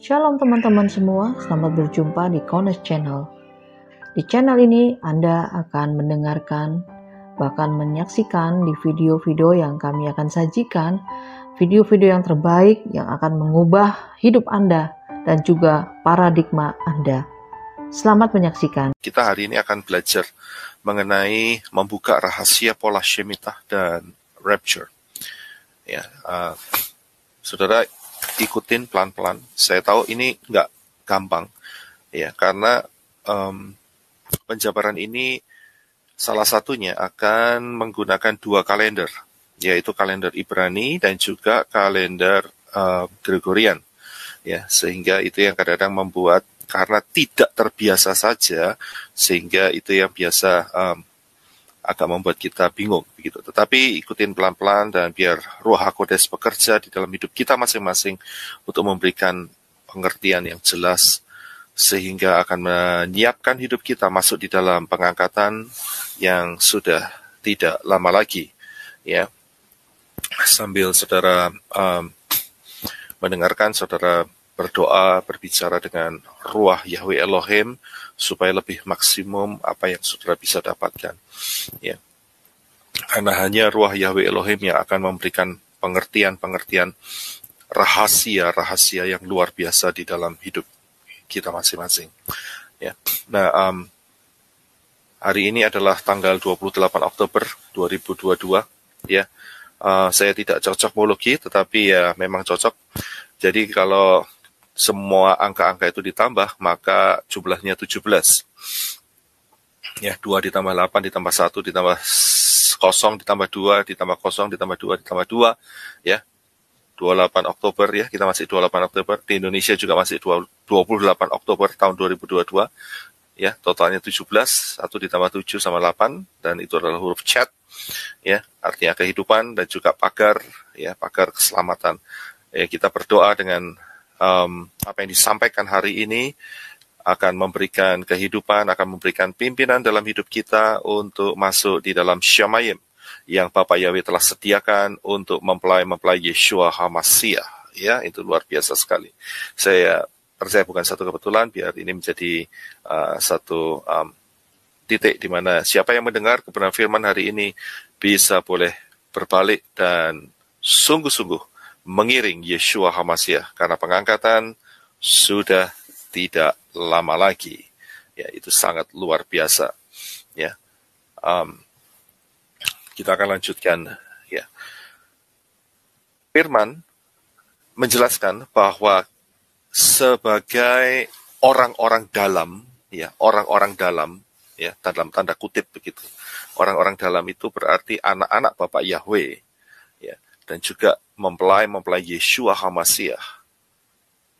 Shalom teman-teman semua, selamat berjumpa di Kones Channel. Di channel ini Anda akan mendengarkan, bahkan menyaksikan di video-video yang kami akan sajikan, video-video yang terbaik yang akan mengubah hidup Anda dan juga paradigma Anda. Selamat menyaksikan. Kita hari ini akan belajar mengenai membuka rahasia pola Shemitah dan Rapture. Ya, saudara ikutin pelan-pelan. Saya tahu ini nggak gampang, ya, karena penjabaran ini salah satunya akan menggunakan dua kalender, yaitu kalender Ibrani dan juga kalender Gregorian. Ya, sehingga itu yang kadang-kadang membuat karena tidak terbiasa saja, sehingga itu yang biasa agak membuat kita bingung begitu. Tetapi ikutin pelan-pelan dan biar Ruh HaKodes bekerja di dalam hidup kita masing-masing untuk memberikan pengertian yang jelas sehingga akan menyiapkan hidup kita masuk di dalam pengangkatan yang sudah tidak lama lagi. Ya, sambil saudara mendengarkan, saudara berdoa, berbicara dengan Ruah Yahweh Elohim supaya lebih maksimum apa yang saudara bisa dapatkan. Ya. Karena hanya Ruah Yahweh Elohim yang akan memberikan pengertian-pengertian rahasia-rahasia yang luar biasa di dalam hidup kita masing-masing. Ya. Nah, hari ini adalah tanggal 28 Oktober 2022. Ya. Saya tidak cocokmologi, tetapi ya memang cocok. Jadi kalau semua angka-angka itu ditambah, maka jumlahnya 17. Ya, 2 ditambah 8 ditambah 1 ditambah 0 ditambah 2 ditambah 0 ditambah 2 ditambah 2, ya. 28 Oktober, ya, kita masih 28 Oktober. Di Indonesia juga masih 28 Oktober tahun 2022. Ya, totalnya 17, 1 ditambah 7 sama 8, dan itu adalah huruf Chat, ya, artinya kehidupan dan juga pagar, ya, pagar keselamatan. Ya, kita berdoa dengan apa yang disampaikan hari ini akan memberikan kehidupan, akan memberikan pimpinan dalam hidup kita untuk masuk di dalam Syamayim yang Bapak Yahweh telah sediakan untuk mempelai Yeshua HaMashiach. Ya, itu luar biasa sekali. Saya percaya bukan satu kebetulan, biar ini menjadi satu titik di mana siapa yang mendengar kebenaran firman hari ini bisa boleh berbalik dan sungguh-sungguh mengiring Yeshua HaMashiach, karena pengangkatan sudah tidak lama lagi. Ya, itu sangat luar biasa. Ya, kita akan lanjutkan. Ya, firman menjelaskan bahwa sebagai orang-orang dalam, ya, orang-orang dalam, ya, dalam tanda kutip begitu. Orang-orang dalam itu berarti anak-anak Bapak Yahweh, ya, dan juga mempelai Yeshua HaMashiach.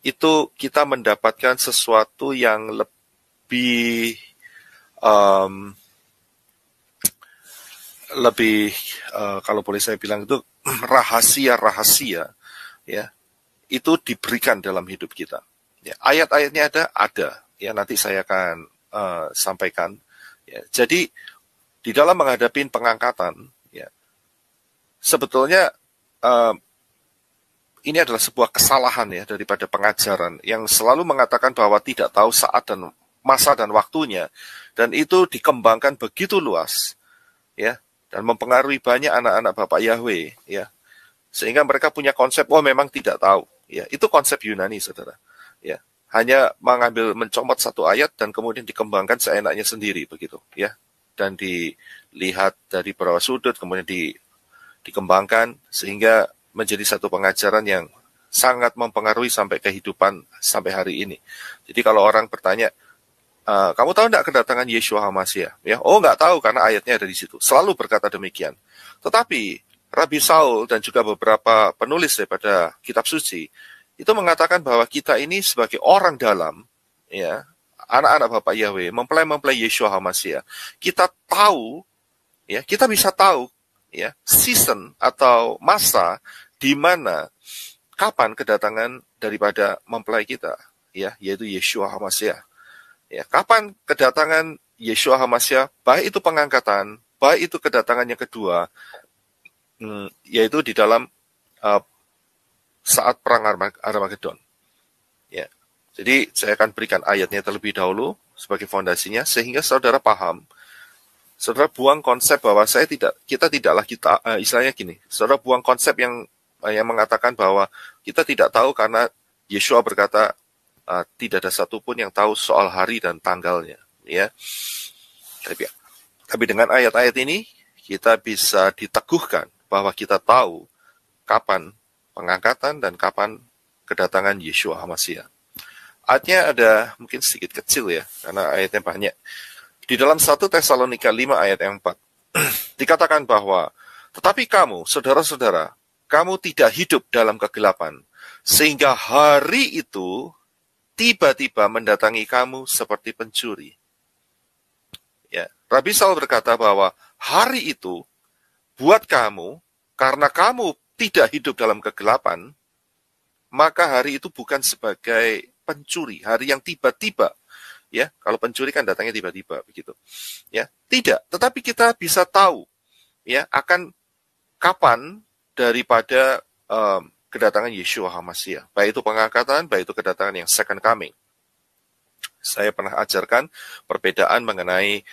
Itu kita mendapatkan sesuatu yang lebih kalau boleh saya bilang itu rahasia-rahasia, ya, itu diberikan dalam hidup kita. Ya, ayat-ayatnya ada, ya, nanti saya akan sampaikan. Ya, jadi di dalam menghadapi pengangkatan, ya, sebetulnya ini adalah sebuah kesalahan, ya, daripada pengajaran yang selalu mengatakan bahwa tidak tahu saat dan masa dan waktunya, dan itu dikembangkan begitu luas, ya, dan mempengaruhi banyak anak-anak Bapak Yahweh, ya, sehingga mereka punya konsep, oh memang tidak tahu, ya, itu konsep Yunani, saudara, ya, hanya mencomot satu ayat dan kemudian dikembangkan seenaknya sendiri begitu, ya, dan dilihat dari beberapa sudut, kemudian dikembangkan sehingga menjadi satu pengajaran yang sangat mempengaruhi sampai kehidupan sampai hari ini. Jadi kalau orang bertanya, kamu tahu enggak kedatangan Yeshua HaMashiach? Ya, oh enggak tahu karena ayatnya ada di situ. Selalu berkata demikian. Tetapi Rabi Saul dan juga beberapa penulis daripada kitab suci itu mengatakan bahwa kita ini sebagai orang dalam, ya, anak-anak Bapak Yahweh, mempelai Yeshua HaMashiach, kita tahu, ya, kita bisa tahu, ya, season atau masa di mana kapan kedatangan daripada mempelai kita, ya, yaitu Yeshua HaMashiach. Ya, kapan kedatangan Yeshua HaMashiach, baik itu pengangkatan, baik itu kedatangan yang kedua, yaitu di dalam saat perang Armageddon. Ya. Jadi saya akan berikan ayatnya terlebih dahulu sebagai fondasinya sehingga saudara paham. Saudara buang konsep bahwa kita tidaklah istilahnya gini. Saudara buang konsep yang mengatakan bahwa kita tidak tahu karena Yeshua berkata tidak ada satupun yang tahu soal hari dan tanggalnya. Ya. Tapi dengan ayat-ayat ini kita bisa diteguhkan bahwa kita tahu kapan pengangkatan dan kapan kedatangan Yeshua HaMashiach. Ayatnya ada mungkin sedikit kecil ya, karena ayatnya banyak. Di dalam 1 Tesalonika 5 ayat yang 4, dikatakan bahwa, tetapi kamu, saudara-saudara, kamu tidak hidup dalam kegelapan, sehingga hari itu tiba-tiba mendatangi kamu seperti pencuri. Ya, Rabi Saul berkata bahwa hari itu buat kamu, karena kamu tidak hidup dalam kegelapan, maka hari itu bukan sebagai pencuri, hari yang tiba-tiba. Ya, kalau pencuri kan datangnya tiba-tiba begitu. Ya, tidak, tetapi kita bisa tahu ya akan kapan daripada kedatangan Yeshua HaMashiach, baik itu pengangkatan, baik itu kedatangan yang second coming. Saya pernah ajarkan perbedaan mengenai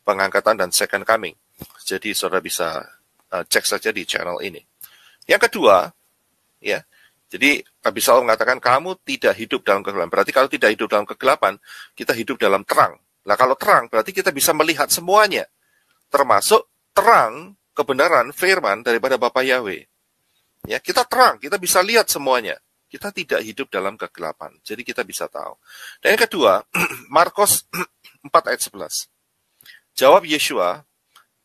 pengangkatan dan second coming. Jadi saudara bisa cek saja di channel ini. Yang kedua, ya, jadi Rabi Saul mengatakan kamu tidak hidup dalam kegelapan. Berarti kalau tidak hidup dalam kegelapan, kita hidup dalam terang. Nah kalau terang, berarti kita bisa melihat semuanya. Termasuk terang, kebenaran, firman daripada Bapa Yahweh. Ya, kita terang, kita bisa lihat semuanya. Kita tidak hidup dalam kegelapan. Jadi kita bisa tahu. Dan yang kedua, Markus 4 ayat 11. Jawab Yeshua,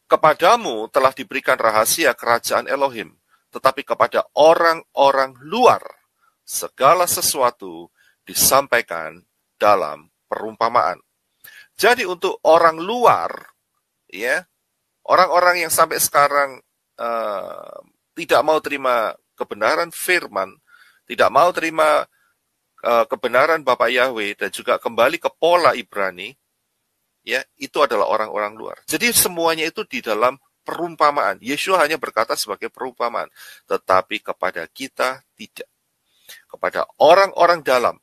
kepadamu telah diberikan rahasia kerajaan Elohim. Tetapi kepada orang-orang luar, segala sesuatu disampaikan dalam perumpamaan. Jadi untuk orang luar, ya, orang-orang yang sampai sekarang tidak mau terima kebenaran firman, tidak mau terima kebenaran Bapa Yahweh, dan juga kembali ke pola Ibrani, ya, itu adalah orang-orang luar. Jadi semuanya itu di dalam perumpamaan. Yeshua hanya berkata sebagai perumpamaan, tetapi kepada kita tidak. Kepada orang-orang dalam,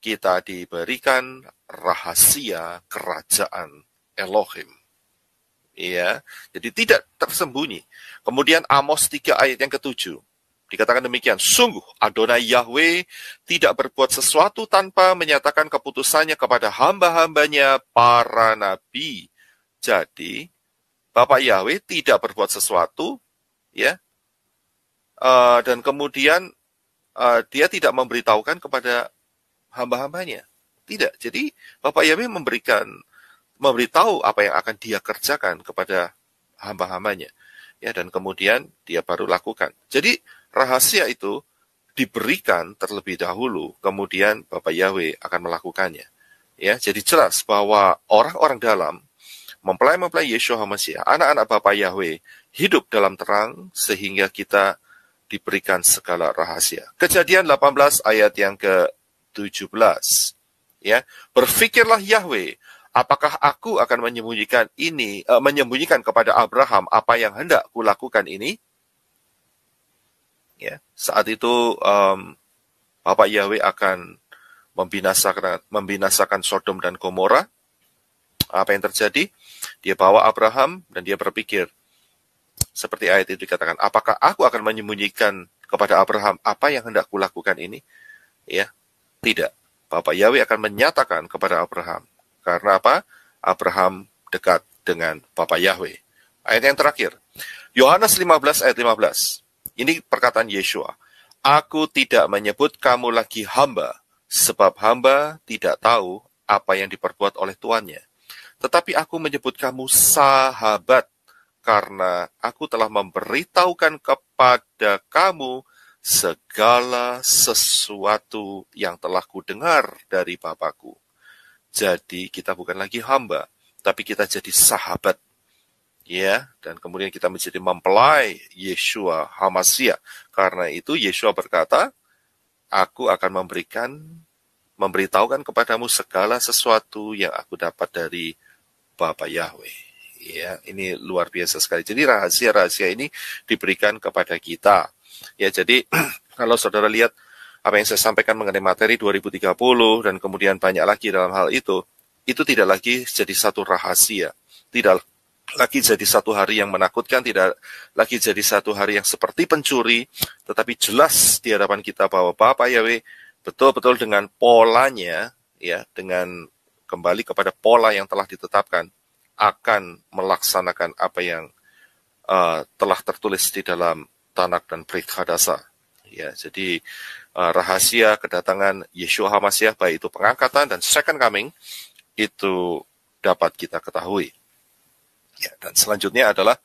kita diberikan rahasia kerajaan Elohim. Ya, jadi tidak tersembunyi. Kemudian Amos 3 ayat yang ke-7. Dikatakan demikian, sungguh Adonai Yahweh tidak berbuat sesuatu tanpa menyatakan keputusannya kepada hamba-hambanya para nabi. Jadi, Bapak Yahweh tidak berbuat sesuatu, ya, dan kemudian dia tidak memberitahukan kepada hamba-hambanya. Tidak. Jadi Bapak Yahweh memberitahu apa yang akan dia kerjakan kepada hamba-hambanya, ya, dan kemudian dia baru lakukan. Jadi rahasia itu diberikan terlebih dahulu, kemudian Bapak Yahweh akan melakukannya. Ya, jadi jelas bahwa orang-orang dalam mempelai-mempelai Yeshua HaMashiach, anak-anak Bapa Yahweh, hidup dalam terang sehingga kita diberikan segala rahasia. Kejadian 18 ayat yang ke-17. Ya, berfikirlah Yahweh, apakah aku akan menyembunyikan kepada Abraham apa yang hendak kulakukan ini? Ya, saat itu Bapa Yahweh akan membinasakan Sodom dan Gomora. Apa yang terjadi? Dia bawa Abraham dan dia berpikir, seperti ayat itu dikatakan, apakah aku akan menyembunyikan kepada Abraham apa yang hendak kulakukan ini? Ya, tidak. Bapak Yahweh akan menyatakan kepada Abraham. Karena apa? Abraham dekat dengan Bapak Yahweh. Ayat yang terakhir, Yohanes 15 ayat 15. Ini perkataan Yeshua. Aku tidak menyebut kamu lagi hamba, sebab hamba tidak tahu apa yang diperbuat oleh tuannya. Tetapi aku menyebut kamu sahabat, karena aku telah memberitahukan kepada kamu segala sesuatu yang telah kudengar dari Bapakku. Jadi kita bukan lagi hamba, tapi kita jadi sahabat. Ya, dan kemudian kita menjadi mempelai Yeshua HaMashiach. Karena itu Yeshua berkata, aku akan memberitahukan kepadamu segala sesuatu yang aku dapat dari Bapa Yahweh. Ya, ini luar biasa sekali. Jadi rahasia-rahasia ini diberikan kepada kita. Ya, jadi kalau saudara lihat apa yang saya sampaikan mengenai materi 2030 dan kemudian banyak lagi dalam hal itu tidak lagi jadi satu rahasia, tidak lagi jadi satu hari yang menakutkan, tidak lagi jadi satu hari yang seperti pencuri, tetapi jelas di hadapan kita bahwa Bapak Yahweh betul-betul dengan polanya, ya, dengan kembali kepada pola yang telah ditetapkan, akan melaksanakan apa yang telah tertulis di dalam Tanak dan Brit Hadasa. Ya, jadi rahasia kedatangan Yeshua HaMashiach, baik itu pengangkatan dan second coming, itu dapat kita ketahui. Ya, dan selanjutnya adalah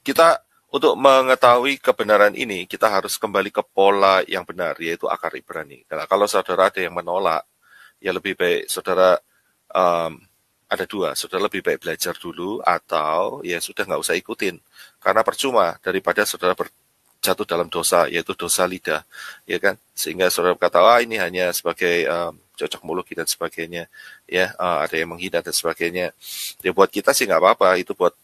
kita untuk mengetahui kebenaran ini, kita harus kembali ke pola yang benar, yaitu akar Ibrani. Nah, kalau saudara ada yang menolak, ya lebih baik saudara ada dua, saudara lebih baik belajar dulu atau ya sudah nggak usah ikutin. Karena percuma daripada saudara jatuh dalam dosa, yaitu dosa lidah, ya kan? Sehingga saudara berkata, ini hanya sebagai cocok mulut dan sebagainya, ya ada yang menghina dan sebagainya. Ya buat kita sih nggak apa-apa, itu buat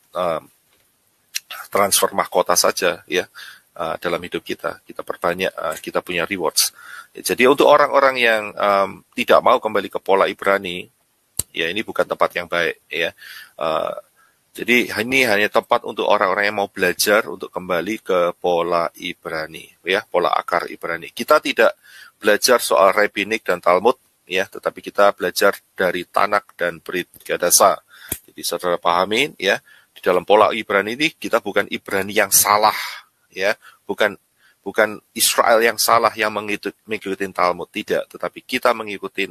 transfer mahkota saja, ya dalam hidup kita perbanyak, kita punya rewards. Ya, jadi untuk orang-orang yang tidak mau kembali ke pola Ibrani, ya ini bukan tempat yang baik, ya. Jadi ini hanya tempat untuk orang-orang yang mau belajar untuk kembali ke pola Ibrani, ya, pola akar Ibrani. Kita tidak belajar soal rabbinik dan Talmud, ya, tetapi kita belajar dari Tanak dan Brit Hadasa. Jadi saudara pahamin, ya, di dalam pola Ibrani ini kita bukan Ibrani yang salah, ya, bukan Israel yang salah yang mengikuti Talmud, tidak, tetapi kita mengikuti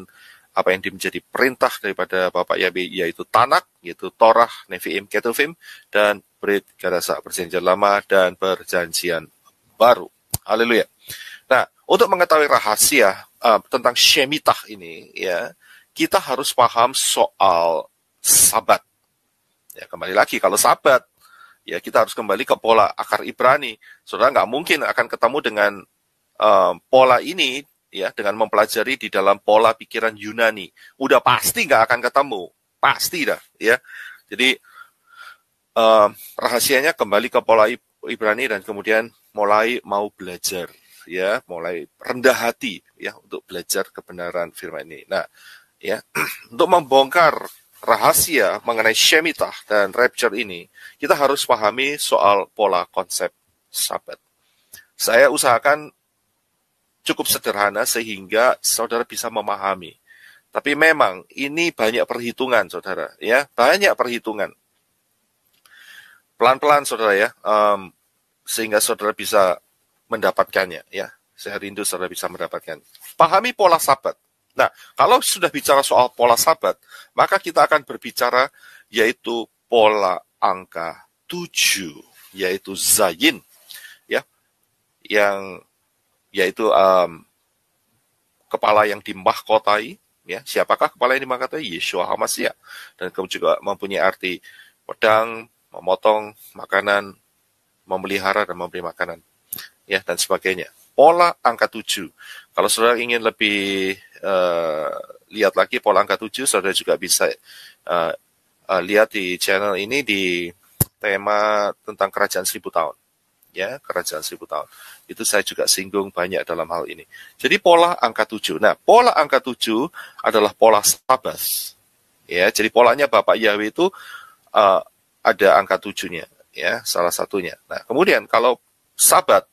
apa yang menjadi perintah daripada Bapak Yahweh, yaitu Tanak, yaitu Torah, Nevi'im, Ketuvim, dan Brit Hadasa, Perjanjian Lama dan Perjanjian Baru. Haleluya. Nah, untuk mengetahui rahasia tentang Shemitah ini, ya, kita harus paham soal Sabat. Ya, kembali lagi, kalau Sabat, ya kita harus kembali ke pola akar Ibrani. Saudara nggak mungkin akan ketemu dengan pola ini, ya, dengan mempelajari di dalam pola pikiran Yunani. Udah pasti nggak akan ketemu. Pasti dah, ya. Jadi, rahasianya kembali ke pola Ibrani dan kemudian mulai mau belajar, ya, mulai rendah hati, ya, untuk belajar kebenaran firman ini. Nah, ya, untuk membongkar rahasia mengenai Shemitah dan Rapture ini, kita harus pahami soal pola konsep Sabat. Saya usahakan cukup sederhana sehingga saudara bisa memahami. Tapi memang ini banyak perhitungan, saudara, ya, banyak perhitungan. Pelan-pelan, saudara, ya, sehingga saudara bisa mendapatkannya, ya. Saya rindu saudara bisa mendapatkan. Pahami pola Sabat. Nah, kalau sudah bicara soal pola Sabat, maka kita akan berbicara yaitu pola angka 7, yaitu Zayin, ya, yang yaitu kepala yang dimahkotai, ya. Siapakah kepala yang dimahkotai? Yeshua HaMashiach. Dan kamu juga mempunyai arti pedang, memotong makanan, memelihara dan memberi makanan, ya, dan sebagainya. Pola angka 7. Kalau saudara ingin lebih lihat lagi pola angka 7, saudara juga bisa lihat di channel ini di tema tentang kerajaan 1000 tahun. Ya, kerajaan 1000 tahun. Itu saya juga singgung banyak dalam hal ini. Jadi pola angka 7. Nah, pola angka 7 adalah pola Sabat. Ya, jadi polanya Bapak Yahweh itu ada angka 7-nya, ya, salah satunya. Nah, kemudian kalau Sabat,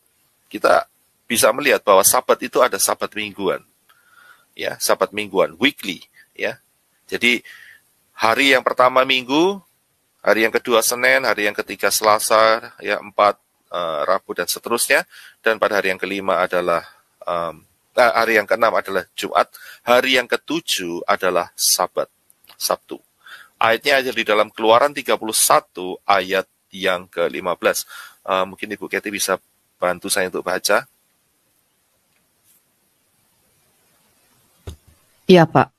kita bisa melihat bahwa Sabat itu ada Sabat mingguan. Ya, Sabat mingguan, weekly, ya. Jadi hari yang pertama Minggu, hari yang kedua Senin, hari yang ketiga Selasa, ya, 4 Rabu dan seterusnya, dan pada hari yang kelima adalah hari yang keenam adalah Jumat, hari yang ketujuh adalah Sabat, Sabtu. Ayatnya ada di dalam Keluaran 31 ayat yang ke-15. Mungkin Ibu Keti bisa bantu saya untuk baca. Iya, Pak.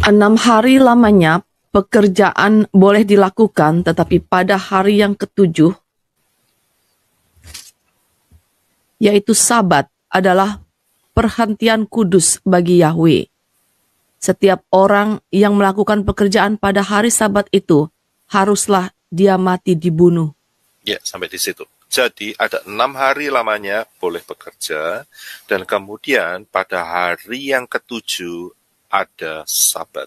6 hari lamanya pekerjaan boleh dilakukan, tetapi pada hari yang ketujuh, yaitu Sabat, adalah perhentian kudus bagi Yahweh. Setiap orang yang melakukan pekerjaan pada hari Sabat itu, haruslah dia mati dibunuh. Ya, sampai di situ. Jadi ada 6 hari lamanya boleh bekerja, dan kemudian pada hari yang ketujuh ada Sabat.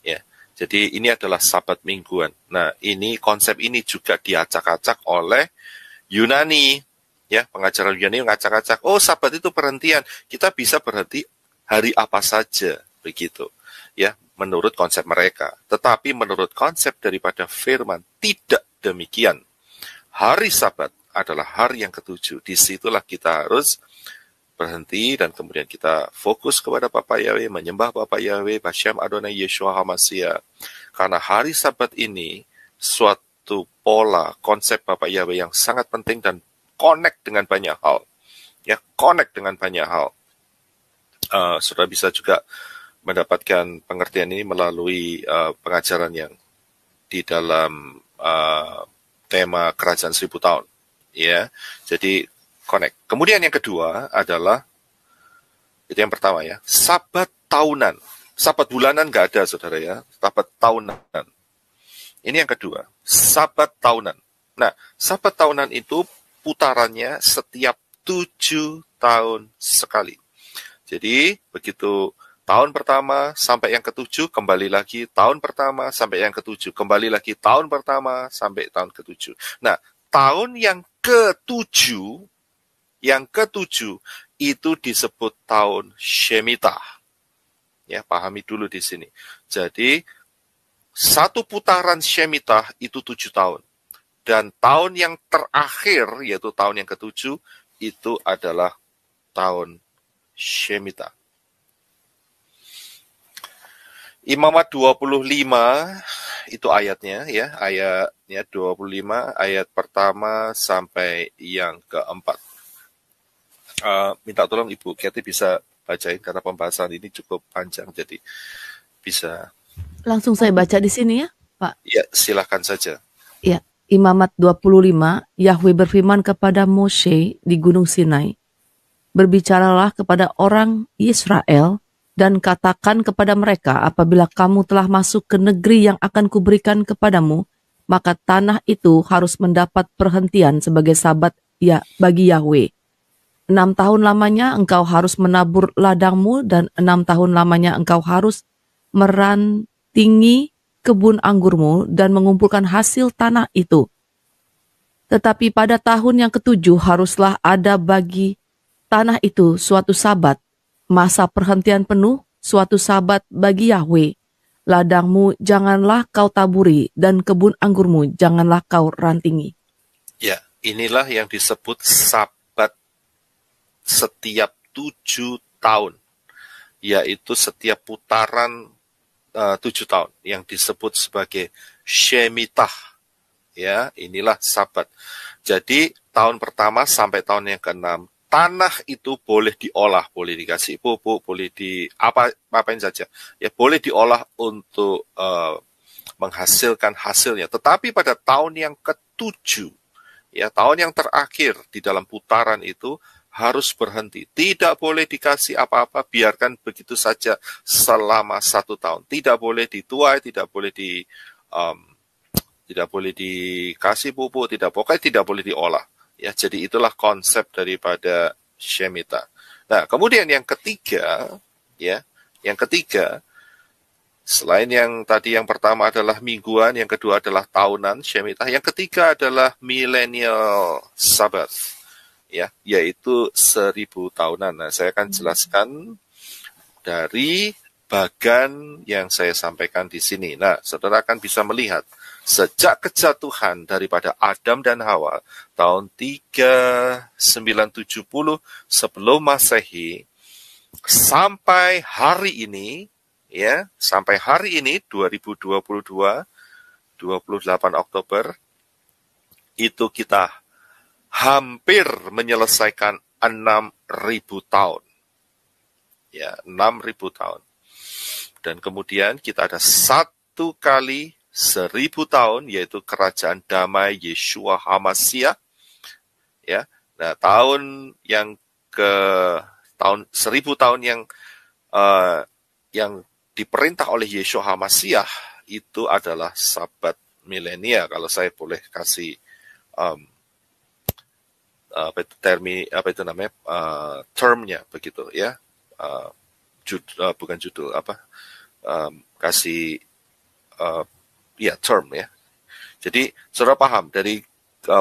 Ya, jadi ini adalah Sabat mingguan. Nah, ini konsep ini juga diacak-acak oleh Yunani. Ya, pengajaran Yunani mengacak-acak. Oh, Sabat itu perhentian. Kita bisa berhenti hari apa saja, begitu. Ya, menurut konsep mereka. Tetapi menurut konsep daripada firman tidak demikian. Hari Sabat adalah hari yang ketujuh. Disitulah kita harus berhenti dan kemudian kita fokus kepada Bapa Yahweh, menyembah Bapa Yahweh, Bashem Adonai Yeshua HaMashiach. Karena hari Sabat ini suatu pola konsep Bapa Yahweh yang sangat penting dan connect dengan banyak hal. Ya, connect dengan banyak hal. Saudara bisa juga mendapatkan pengertian ini melalui pengajaran yang di dalam tema kerajaan 1000 tahun. Ya, jadi connect. Kemudian yang kedua adalah, itu yang pertama ya, Sabat tahunan. Sabat bulanan nggak ada, saudara ya. Sabat tahunan. Ini yang kedua, Sabat tahunan. Nah, Sabat tahunan itu putarannya setiap 7 tahun sekali. Jadi, begitu tahun pertama sampai yang ketujuh, kembali lagi tahun pertama sampai yang ketujuh, kembali lagi tahun pertama sampai tahun ketujuh. Nah, tahun yang ketujuh itu disebut tahun Shemitah. Ya, pahami dulu di sini. Jadi, satu putaran Shemitah itu 7 tahun. Dan tahun yang terakhir, yaitu tahun yang ketujuh, itu adalah tahun Shemitah. Imamat 25 itu ayatnya ya, ayatnya 25 ayat pertama sampai yang keempat. Minta tolong Ibu Kathy bisa bacain karena pembahasan ini cukup panjang, jadi bisa. Langsung saya baca di sini ya, Pak. Ya, silakan saja. Ya, Imamat 25, Yahweh berfirman kepada Moshe di Gunung Sinai, berbicaralah kepada orang Israel dan katakan kepada mereka, apabila kamu telah masuk ke negeri yang akan kuberikan kepadamu, maka tanah itu harus mendapat perhentian sebagai sabat ya bagi Yahweh. 6 tahun lamanya engkau harus menabur ladangmu, dan 6 tahun lamanya engkau harus merantingi kebun anggurmu dan mengumpulkan hasil tanah itu. Tetapi pada tahun yang ketujuh haruslah ada bagi tanah itu suatu sabat, masa perhentian penuh, suatu sabat bagi Yahweh. Ladangmu janganlah kau taburi, dan kebun anggurmu janganlah kau rantingi. Ya, inilah yang disebut sabat setiap 7 tahun, yaitu setiap putaran 7 tahun, yang disebut sebagai Shemitah. Ya, inilah sabat. Jadi tahun pertama sampai tahun yang ke-6, tanah itu boleh diolah, boleh dikasih pupuk, boleh apain saja. Ya, boleh diolah untuk menghasilkan hasilnya. Tetapi pada tahun yang ke-7, ya, tahun yang terakhir di dalam putaran itu harus berhenti. Tidak boleh dikasih apa-apa, biarkan begitu saja selama 1 tahun. Tidak boleh dituai, tidak boleh dikasih pupuk, tidak boleh diolah. Ya, jadi itulah konsep daripada Shemitah. Nah, kemudian yang ketiga, ya, selain yang tadi yang pertama adalah mingguan, yang kedua adalah tahunan Shemitah, yang ketiga adalah millennial Sabbath, ya, yaitu 1000 tahunan. Nah, saya akan jelaskan dari bagan yang saya sampaikan di sini. Nah, saudara akan bisa melihat sejak kejatuhan daripada Adam dan Hawa tahun 3970 sebelum Masehi sampai hari ini, ya, sampai hari ini 2022 28 Oktober itu kita hampir menyelesaikan 6.000 tahun. Ya, 6.000 tahun. Dan kemudian kita ada satu kali 1000 tahun, yaitu kerajaan damai Yeshua HaMashiach. Ya, nah tahun 1000 tahun yang diperintah oleh Yeshua HaMashiach itu adalah Sabat milenia. Kalau saya boleh kasih termnya begitu ya. Bukan judul kasih term ya. Jadi saudara paham dari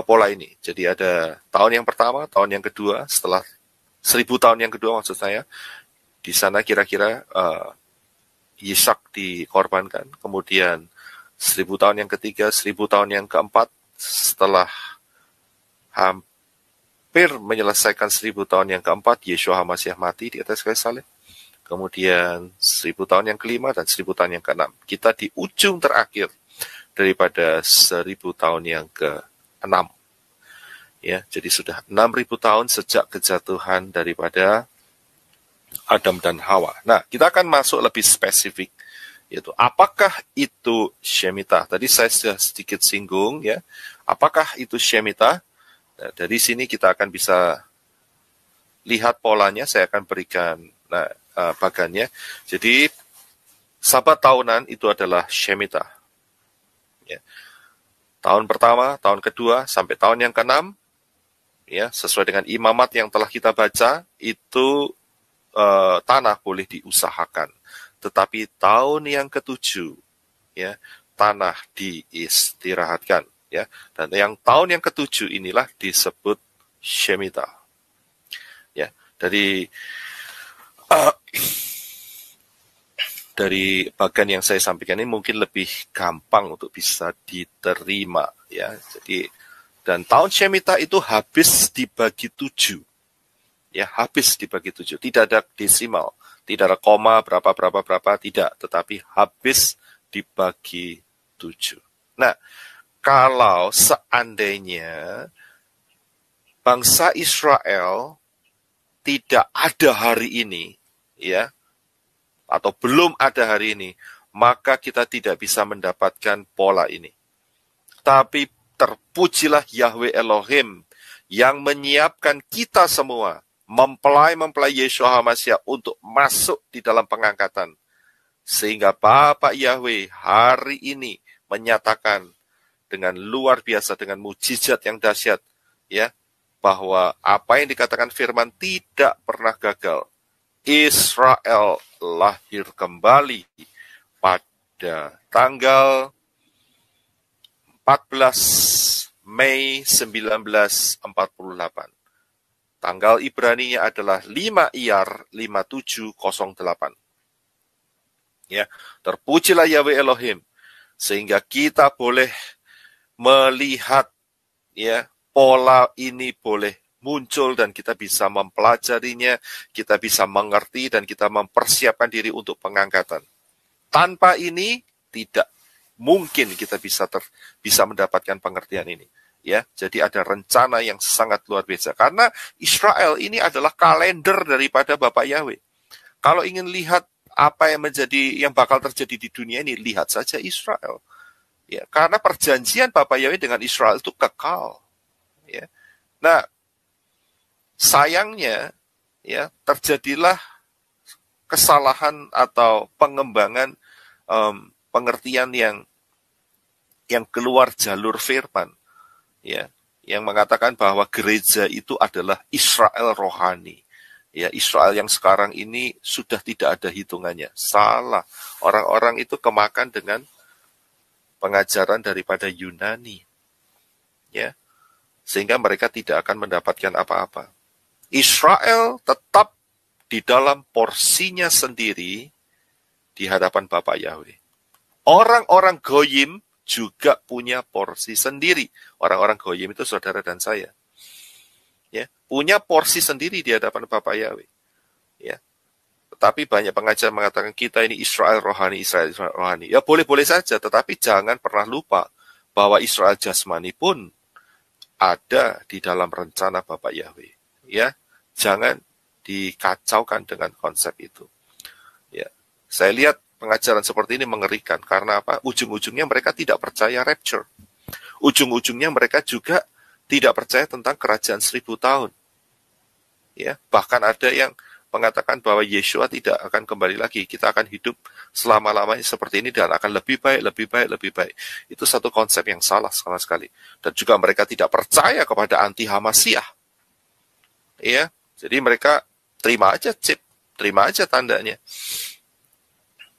pola ini. Jadi ada tahun yang pertama, tahun yang kedua, setelah 1000 tahun yang kedua maksud saya, di sana kira-kira Ishak dikorbankan. Kemudian 1000 tahun yang ketiga, 1000 tahun yang keempat, setelah hampir menyelesaikan 1000 tahun yang keempat, Yeshua HaMashiach mati di atas kayu salib. Kemudian 1000 tahun yang kelima dan 1000 tahun yang keenam. Kita di ujung terakhir daripada 1000 tahun yang ke-6. Ya, jadi sudah 6000 tahun sejak kejatuhan daripada Adam dan Hawa. Nah, kita akan masuk lebih spesifik, yaitu apakah itu Shemitah? Tadi saya sudah sedikit singgung ya. Apakah itu Shemitah? Nah, dari sini kita akan bisa lihat polanya. Saya akan berikan bagannya. Jadi Sabat tahunan itu adalah Shemitah. Ya. Tahun pertama, tahun kedua, sampai tahun yang ke-6, ya, sesuai dengan imamat yang telah kita baca, itu tanah boleh diusahakan. Tetapi tahun yang ke-7, ya, tanah diistirahatkan. Ya. Dan yang tahun yang ke-7 inilah disebut Shemitah. Ya, dari bagian yang saya sampaikan ini mungkin lebih gampang untuk bisa diterima ya. Jadi dan tahun Shemitah itu habis dibagi 7. Ya, habis dibagi 7. Tidak ada desimal, tidak ada koma berapa tidak, tetapi habis dibagi 7. Nah, kalau seandainya bangsa Israel tidak ada hari ini, ya, atau belum ada hari ini, maka kita tidak bisa mendapatkan pola ini. Tapi terpujilah Yahweh Elohim yang menyiapkan kita semua, mempelai Yeshua HaMashiach untuk masuk di dalam pengangkatan. Sehingga Bapak Yahweh hari ini menyatakan dengan luar biasa, dengan mujizat yang dahsyat, ya, bahwa apa yang dikatakan firman tidak pernah gagal. Israel lahir kembali pada tanggal 14 Mei 1948. Tanggal Ibraninya adalah 5 Iyar 5708. Ya, terpujilah Yahweh Elohim sehingga kita boleh melihat ya pola ini boleh muncul dan kita bisa mempelajarinya, kita bisa mengerti dan kita mempersiapkan diri untuk pengangkatan. Tanpa ini tidak mungkin kita bisa mendapatkan pengertian ini. Ya, jadi ada rencana yang sangat luar biasa karena Israel ini adalah kalender daripada Bapak Yahweh. Kalau ingin lihat apa yang bakal terjadi di dunia ini, lihat saja Israel. Ya, karena perjanjian Bapak Yahweh dengan Israel itu kekal. Ya. Nah, sayangnya ya terjadilah kesalahan atau pengembangan pengertian yang keluar jalur firman. Ya, yang mengatakan bahwa gereja itu adalah Israel rohani. Ya, Israel yang sekarang ini sudah tidak ada hitungannya. Salah. Orang-orang itu kemakan dengan pengajaran daripada Yunani. Ya. Sehingga mereka tidak akan mendapatkan apa-apa. Israel tetap di dalam porsinya sendiri di hadapan Bapak Yahweh. Orang-orang Goyim juga punya porsi sendiri. Orang-orang Goyim itu saudara dan saya. Ya, punya porsi sendiri di hadapan Bapak Yahweh. Ya. Tetapi banyak pengajar mengatakan kita ini Israel rohani, Israel rohani. Ya boleh-boleh saja, tetapi jangan pernah lupa bahwa Israel jasmani pun ada di dalam rencana Bapak Yahweh. Ya, jangan dikacaukan dengan konsep itu. Ya, saya lihat pengajaran seperti ini mengerikan karena apa? Ujung-ujungnya mereka tidak percaya rapture. Ujung-ujungnya mereka juga tidak percaya tentang kerajaan 1000 tahun. Ya, bahkan ada yang mengatakan bahwa Yeshua tidak akan kembali lagi. Kita akan hidup selama-lamanya seperti ini dan akan lebih baik, lebih baik, lebih baik. Itu satu konsep yang salah sama sekali. Dan juga mereka tidak percaya kepada anti Hamasiah. Ya, jadi mereka terima aja chip, terima aja tandanya.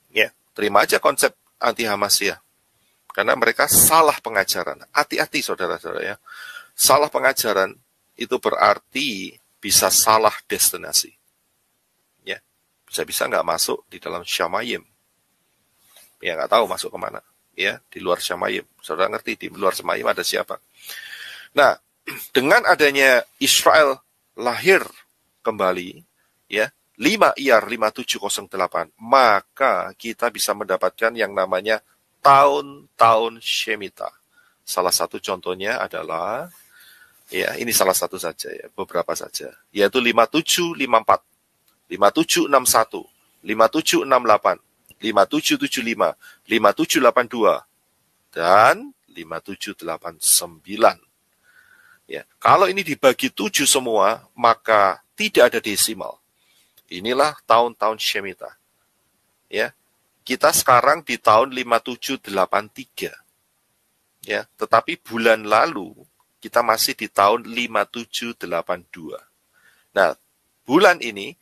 Ya, terima aja konsep anti Hamasiyah. Karena mereka salah pengajaran. Hati-hati saudara-saudara ya. Salah pengajaran itu berarti bisa salah destinasi. Ya, bisa-bisa nggak masuk di dalam Syamayim. Ya, nggak tahu masuk kemana. Ya, di luar Syamayim. Saudara ngerti di luar Syamayim ada siapa? Nah, dengan adanya Israel lahir kembali, ya, 5 Iyar 5708, maka kita bisa mendapatkan yang namanya tahun-tahun Shemitah. Salah satu contohnya adalah, ya, ini salah satu saja ya, beberapa saja, yaitu 5754, 5761, 5768, 5775, 5782, dan 5789. Ya, kalau ini dibagi 7 semua, maka tidak ada desimal. Inilah tahun-tahun Shemitah. Ya, kita sekarang di tahun 5783. Ya, tetapi bulan lalu kita masih di tahun 5782. Nah, bulan ini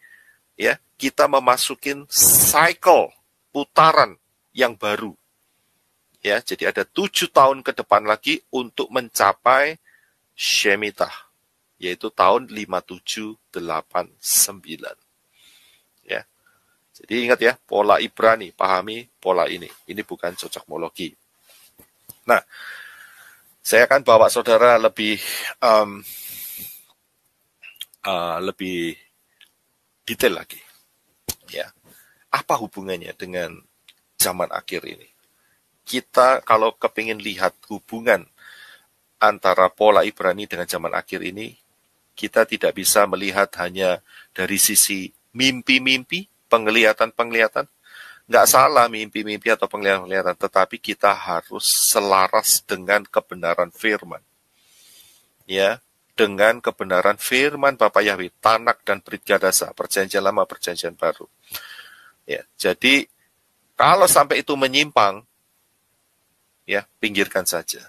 ya, kita memasukin cycle putaran yang baru. Ya, jadi ada 7 tahun ke depan lagi untuk mencapai Shemitah, yaitu tahun 5789. Ya. Jadi ingat ya, pola Ibrani, pahami pola ini. Ini bukan cocokmologi. Nah, saya akan bawa saudara lebih detail lagi. Ya. Apa hubungannya dengan zaman akhir ini? Kita kalau kepingin lihat hubungan antara pola Ibrani dengan zaman akhir ini, kita tidak bisa melihat hanya dari sisi mimpi-mimpi, penglihatan-penglihatan. Nggak salah mimpi-mimpi atau penglihatan-penglihatan, tetapi kita harus selaras dengan kebenaran firman. Ya, dengan kebenaran firman Bapa Yahweh, Tanak dan Brit Gadasa, perjanjian lama, perjanjian baru. Ya, jadi kalau sampai itu menyimpang, ya, pinggirkan saja.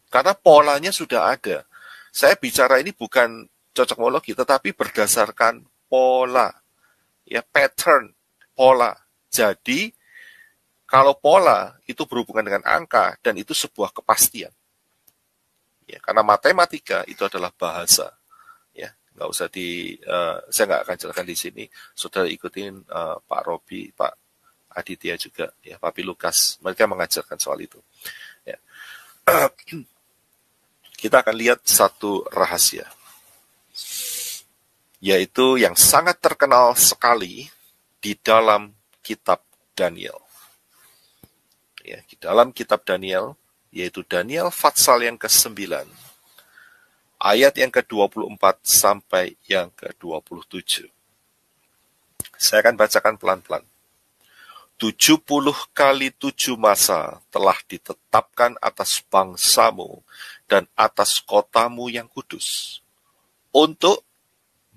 Karena polanya sudah ada. Saya bicara ini bukan cocokmologi, tetapi berdasarkan pola. Ya, pattern, pola. Jadi, kalau pola itu berhubungan dengan angka, dan itu sebuah kepastian. Ya, karena matematika itu adalah bahasa. Ya, nggak usah saya nggak akan jelaskan di sini. Saudara ikutin Pak Robi, Pak Aditya juga, ya, Papi Lukas. Mereka mengajarkan soal itu. Ya. Kita akan lihat satu rahasia, yaitu yang sangat terkenal sekali di dalam kitab Daniel. Ya, di dalam kitab Daniel, yaitu Daniel Fatsal yang ke-9, ayat yang ke-24 sampai yang ke-27. Saya akan bacakan pelan-pelan. 70 kali 7 masa telah ditetapkan atas bangsamu dan atas kotamu yang kudus, untuk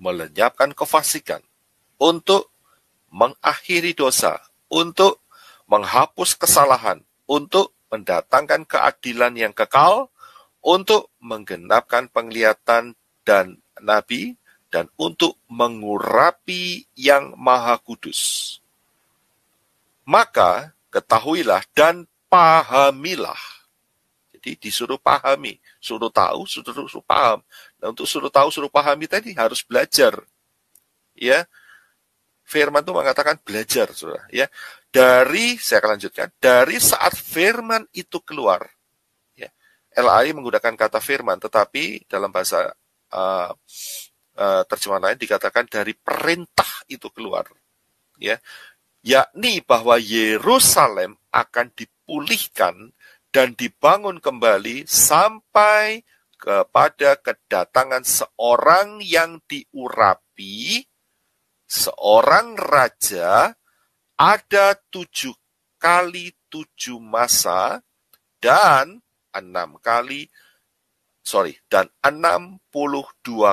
melenyapkan kefasikan, untuk mengakhiri dosa, untuk menghapus kesalahan, untuk mendatangkan keadilan yang kekal, untuk menggenapkan penglihatan dan nabi, dan untuk mengurapi yang maha kudus. Maka ketahuilah dan pahamilah. Jadi disuruh pahami, suruh tahu, suruh paham. Nah, untuk suruh tahu, suruh pahami tadi harus belajar. Ya, firman itu mengatakan belajar, saudara. Ya, saya akan lanjutkan. Dari saat firman itu keluar, ya, LAI menggunakan kata firman, tetapi dalam bahasa terjemahan lain dikatakan dari perintah itu keluar. Ya, yakni bahwa Yerusalem akan dipulihkan dan dibangun kembali sampai kepada kedatangan seorang yang diurapi, seorang raja, ada 7 kali 7 masa, dan 62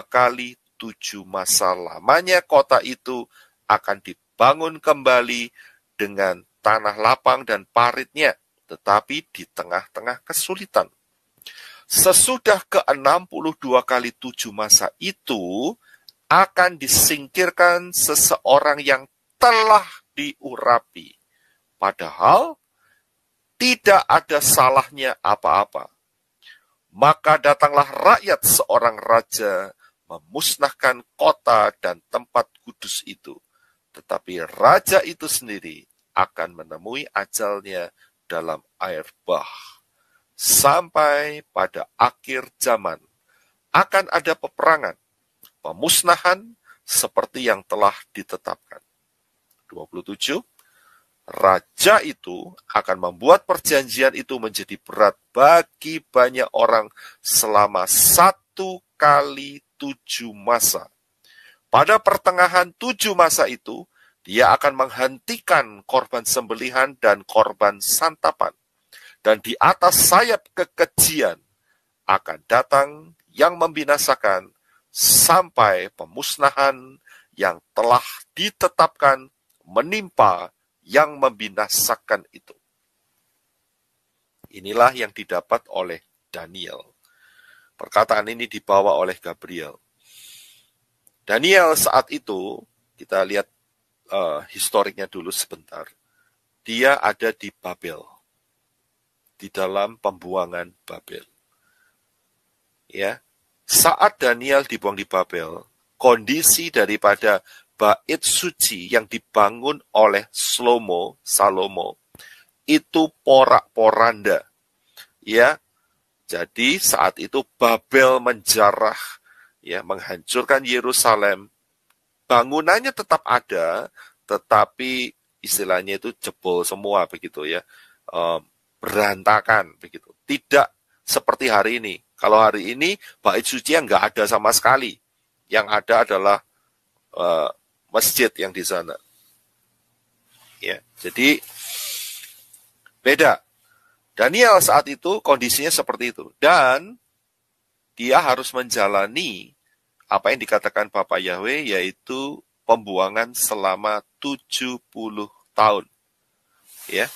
kali 7 masa lamanya kota itu akan dibangun kembali dengan tanah lapang dan paritnya, tetapi di tengah-tengah kesulitan. Sesudah ke-62 kali 7 masa itu, akan disingkirkan seseorang yang telah diurapi, padahal tidak ada salahnya apa-apa. Maka datanglah rakyat seorang raja memusnahkan kota dan tempat kudus itu. Tetapi raja itu sendiri akan menemui ajalnya dalam air bah. Sampai pada akhir zaman akan ada peperangan, pemusnahan seperti yang telah ditetapkan. 27. Raja itu akan membuat perjanjian itu menjadi berat bagi banyak orang selama 1 kali 7 masa. Pada pertengahan 7 masa itu, dia akan menghentikan korban sembelihan dan korban santapan. Dan di atas sayap kekejian akan datang yang membinasakan sampai pemusnahan yang telah ditetapkan menimpa yang membinasakan itu. Inilah yang didapat oleh Daniel. Perkataan ini dibawa oleh Gabriel. Daniel saat itu, kita lihat historiknya dulu sebentar. Dia ada di Babel, di dalam pembuangan Babel. Ya, saat Daniel dibuang di Babel, kondisi daripada bait suci yang dibangun oleh Salomo itu porak-poranda. Ya. Jadi saat itu Babel menjarah, ya, menghancurkan Yerusalem. Bangunannya tetap ada, tetapi istilahnya itu jebol semua begitu ya. Berantakan begitu. Tidak seperti hari ini. Kalau hari ini bait suci yang nggak ada sama sekali. Yang ada adalah masjid yang di sana. Ya, jadi beda. Daniel saat itu kondisinya seperti itu. Dan dia harus menjalani apa yang dikatakan Bapak Yahweh, yaitu pembuangan selama 70 tahun. Ya,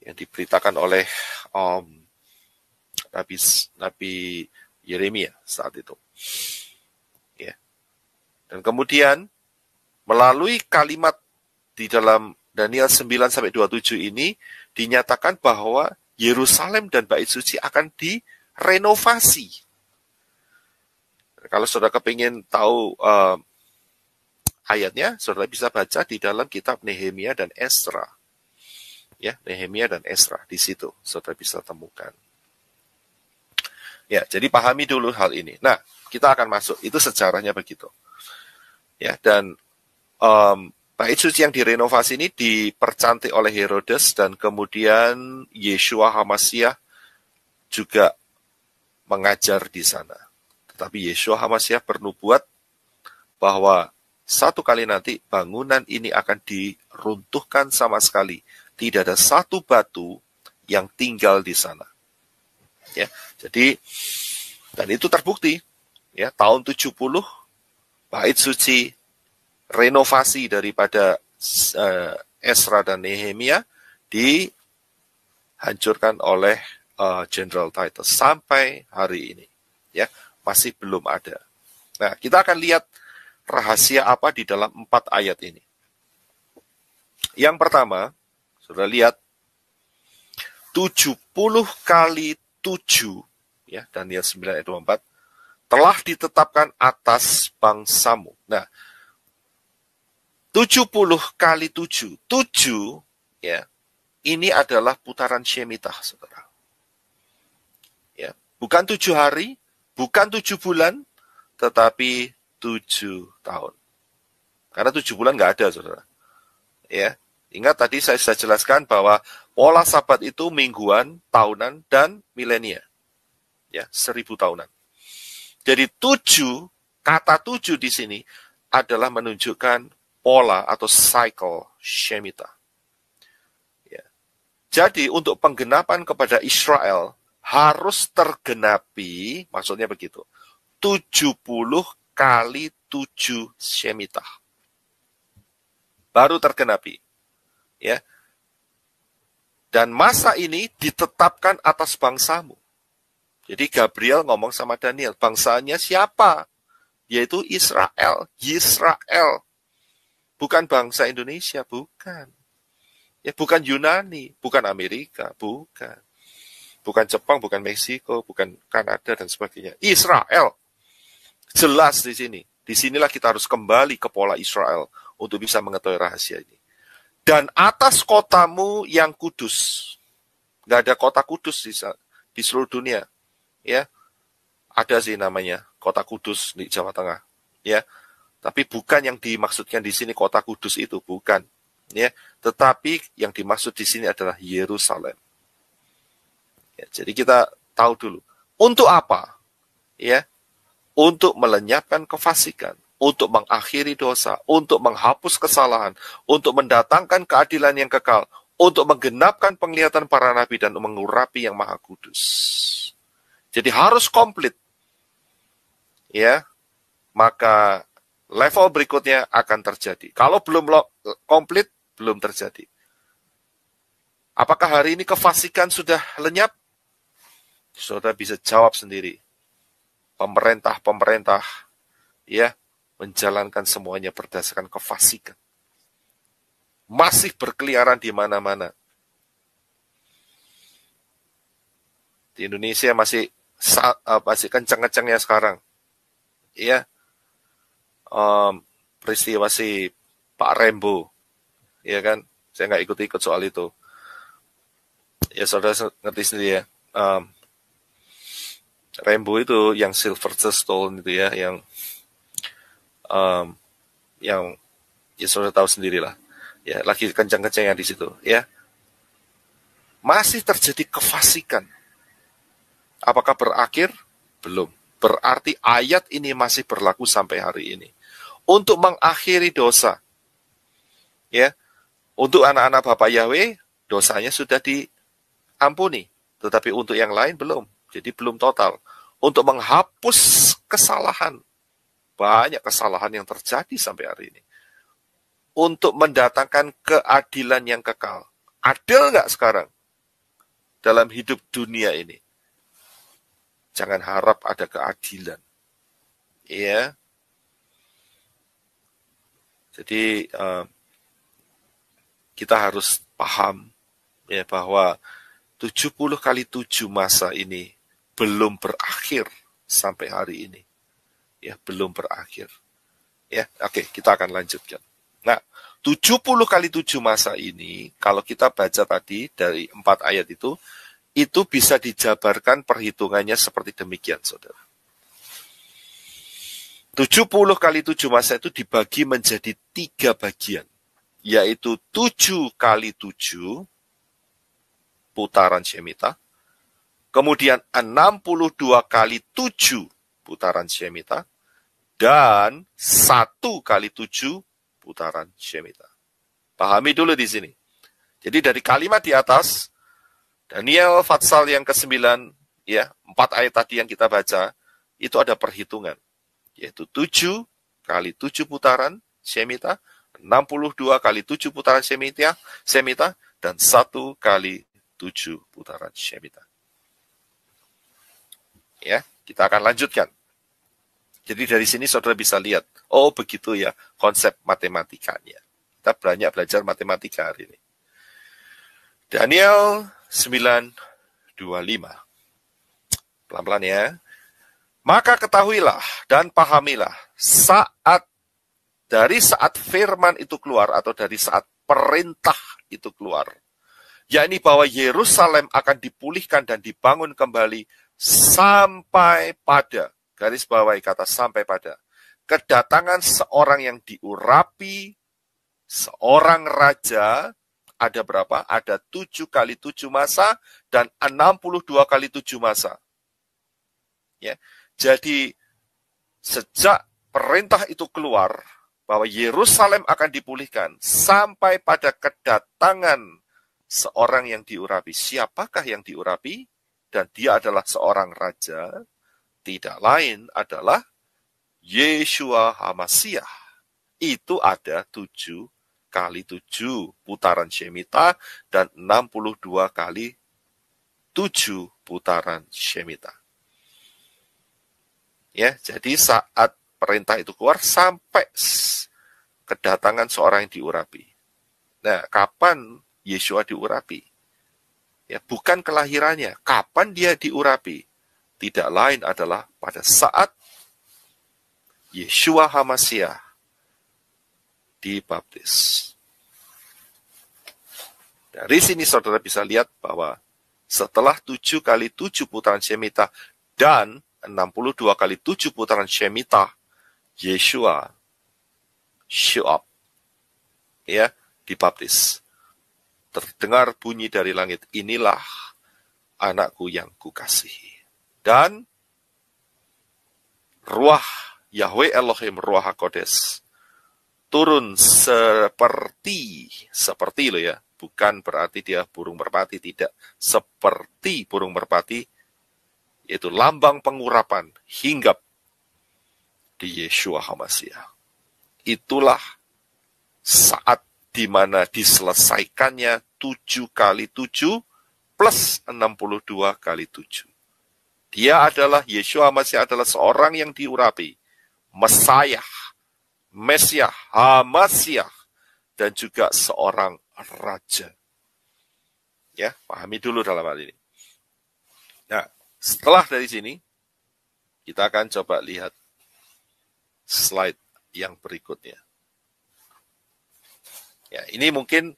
yang diberitakan oleh Nabi Yeremia saat itu. Ya. Dan kemudian melalui kalimat di dalam Daniel 9-27 ini dinyatakan bahwa Yerusalem dan bait suci akan direnovasi. Kalau saudara kepingin tahu ayatnya, saudara bisa baca di dalam kitab Nehemia dan Esra. Ya, Nehemia dan Esra, di situ saudara bisa temukan. Ya, jadi pahami dulu hal ini. Nah, kita akan masuk, itu sejarahnya begitu. Ya, dan bait suci yang direnovasi ini dipercantik oleh Herodes, dan kemudian Yeshua HaMashiach juga mengajar di sana. Tetapi Yeshua HaMashiach bernubuat bahwa satu kali nanti bangunan ini akan diruntuhkan sama sekali. Tidak ada satu batu yang tinggal di sana. Ya, jadi dan itu terbukti. Ya, tahun 70 bait suci renovasi daripada Esra dan Nehemia dihancurkan oleh General Titus sampai hari ini. Ya, masih belum ada. Nah, kita akan lihat rahasia apa di dalam 4 ayat ini. Yang pertama, sudah lihat 70 kali 7, ya, Daniel 9 ayat 24, telah ditetapkan atas bangsamu. Nah, 70 kali 7, 7, ya, ini adalah putaran Shemitah, saudara. Ya, bukan 7 hari, bukan 7 bulan, tetapi 7 tahun. Karena 7 bulan nggak ada, saudara. Ya, ingat tadi saya sudah jelaskan bahwa pola Sabat itu mingguan, tahunan, dan milenia. Ya, 1000 tahunan. Jadi 7, kata 7 di sini adalah menunjukkan pola atau cycle Shemitah. Ya. Jadi untuk penggenapan kepada Israel harus tergenapi, maksudnya begitu, 70 kali 7 Shemitah. Baru tergenapi. Ya. Dan masa ini ditetapkan atas bangsamu. Jadi Gabriel ngomong sama Daniel, bangsanya siapa? yaitu Israel. Yisrael. Bukan bangsa Indonesia, bukan. Ya, bukan Yunani, bukan Amerika, bukan. Bukan Jepang, bukan Meksiko, bukan Kanada, dan sebagainya. Israel. Jelas di sini. Disinilah kita harus kembali ke pola Israel untuk bisa mengetahui rahasia ini. Dan atas kotamu yang kudus. Nggak ada kota kudus di seluruh dunia. Ya, ada sih namanya kota kudus di Jawa Tengah. Ya, tapi bukan yang dimaksudkan di sini kota kudus itu, bukan. Ya, tetapi yang dimaksud di sini adalah Yerusalem. Ya, jadi kita tahu dulu untuk apa, ya, untuk melenyapkan kefasikan, untuk mengakhiri dosa, untuk menghapus kesalahan, untuk mendatangkan keadilan yang kekal, untuk menggenapkan penglihatan para nabi dan mengurapi yang maha kudus. Jadi harus komplit, ya, maka level berikutnya akan terjadi. Kalau belum komplit, belum terjadi. Apakah hari ini kefasikan sudah lenyap? Saudara bisa jawab sendiri. Pemerintah, ya, menjalankan semuanya berdasarkan kefasikan. Masih berkeliaran di mana-mana. Di Indonesia masih kencang-kencangnya sekarang. Ya, peristiwa si Pak Rembo. Ya kan, saya nggak ikut-ikut soal itu. Ya saudara ngerti sendiri ya. Rembo itu yang Sylvester Stallone itu ya, yang ya saudara tahu sendirilah. Ya, lagi kencang-kencangnya di situ. Ya, masih terjadi kefasikan. Apakah berakhir? Belum. Berarti ayat ini masih berlaku sampai hari ini. Untuk mengakhiri dosa. Ya. Untuk anak-anak Bapak Yahweh, dosanya sudah diampuni. Tetapi untuk yang lain belum. Jadi belum total. Untuk menghapus kesalahan. Banyak kesalahan yang terjadi sampai hari ini. Untuk mendatangkan keadilan yang kekal. Adil nggak sekarang? Dalam hidup dunia ini. Jangan harap ada keadilan. Ya. Jadi kita harus paham ya bahwa 70 kali 7 masa ini belum berakhir sampai hari ini. Ya, belum berakhir. Ya, oke, kita akan lanjutkan. Nah, 70 kali 7 masa ini kalau kita baca tadi dari 4 ayat itu bisa dijabarkan perhitungannya seperti demikian, Saudara. 70 kali 7 masa itu dibagi menjadi 3 bagian. Yaitu 7 kali 7 putaran Shemitah, kemudian 62 kali 7 putaran Shemitah, dan 1 kali 7 putaran Shemitah. Pahami dulu di sini. Jadi dari kalimat di atas, Daniel Fatsal yang ke-9, ya, 4 ayat tadi yang kita baca, itu ada perhitungan. Yaitu 7 kali 7 putaran Shemitah, 62 kali 7 putaran Shemitah, dan 1 kali 7 putaran Shemitah. Ya, kita akan lanjutkan. Jadi dari sini saudara bisa lihat, oh begitu ya konsep matematikanya. Kita banyak belajar matematika hari ini. Daniel 9:25. Pelan-pelan ya. Maka ketahuilah dan pahamilah dari saat firman itu keluar atau dari saat perintah itu keluar, yakni bahwa Yerusalem akan dipulihkan dan dibangun kembali sampai pada, garis bawahi kata sampai pada, kedatangan seorang yang diurapi, seorang raja. Ada berapa? Ada 7 kali 7 masa dan 62 kali 7 masa. Ya. Jadi sejak perintah itu keluar bahwa Yerusalem akan dipulihkan sampai pada kedatangan seorang yang diurapi. Siapakah yang diurapi? Dan dia adalah seorang raja, tidak lain adalah Yeshua HaMashiach. Itu ada 7 kali 7 putaran Shemitah dan 62 kali 7 putaran Shemitah. Ya, jadi saat perintah itu keluar sampai kedatangan seorang yang diurapi. Nah, kapan Yeshua diurapi? Ya, bukan kelahirannya. Kapan dia diurapi? Tidak lain adalah pada saat Yeshua HaMasiah dibaptis. Dari sini saudara bisa lihat bahwa setelah 7 kali 7 putaran Shemitah dan 62 kali 7 putaran Shemitah, Yeshua show up, ya, dibaptis. Terdengar bunyi dari langit, inilah anakku yang kukasihi. Dan Ruah Yahweh Elohim, Ruah HaKodes, turun seperti loh ya, bukan berarti dia burung merpati, tidak. Seperti burung merpati, yaitu lambang pengurapan, hinggap di Yeshua HaMasiah. Itulah saat di mana diselesaikannya 7 kali 7 plus 62 kali 7. Dia adalah, Yeshua HaMasiah adalah seorang yang diurapi, Mesiah, HaMasiah, dan juga seorang raja. Ya, pahami dulu dalam hal ini. Nah, setelah dari sini, kita akan coba lihat slide yang berikutnya. Ya, ini mungkin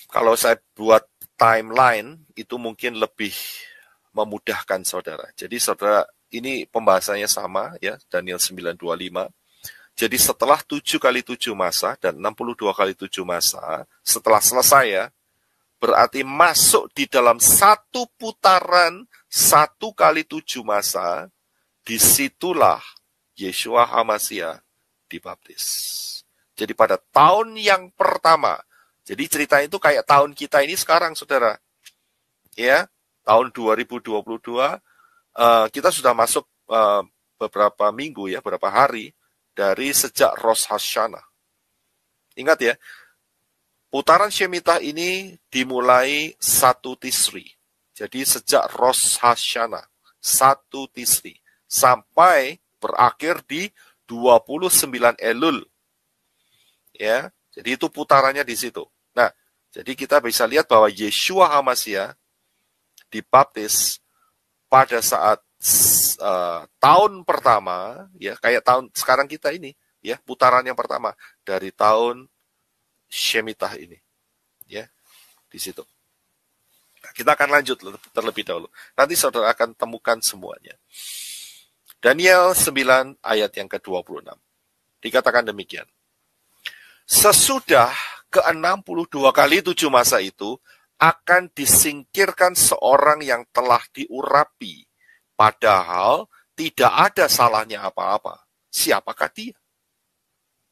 kalau saya buat timeline, itu mungkin lebih memudahkan saudara. Jadi saudara, ini pembahasannya sama, ya, Daniel 9:25. Jadi setelah 7 kali 7 masa dan 62 kali 7 masa, setelah selesai ya, berarti masuk di dalam satu putaran 1 kali 7 masa, disitulah Yeshua HaMasiah dibaptis. Jadi pada tahun yang pertama, jadi cerita itu kayak tahun kita ini sekarang, saudara. Ya, tahun 2022, kita sudah masuk beberapa minggu ya, beberapa hari dari sejak Rosh Hashanah. Ingat ya, putaran Shemitah ini dimulai 1 Tisri. Jadi sejak Rosh Hashanah, 1 Tisri, sampai berakhir di 29 Elul. Ya, jadi itu putarannya di situ. Nah, jadi kita bisa lihat bahwa Yeshua HaMasiah dibaptis pada saat tahun pertama, ya, kayak tahun sekarang kita ini, ya, putaran yang pertama dari tahun Shemitah ini, ya, di situ. Nah, kita akan lanjut terlebih dahulu. Nanti saudara akan temukan semuanya. Daniel 9 ayat yang ke-26. Dikatakan demikian. Sesudah ke-62 kali 7 masa itu, akan disingkirkan seorang yang telah diurapi, padahal tidak ada salahnya apa-apa. Siapakah dia?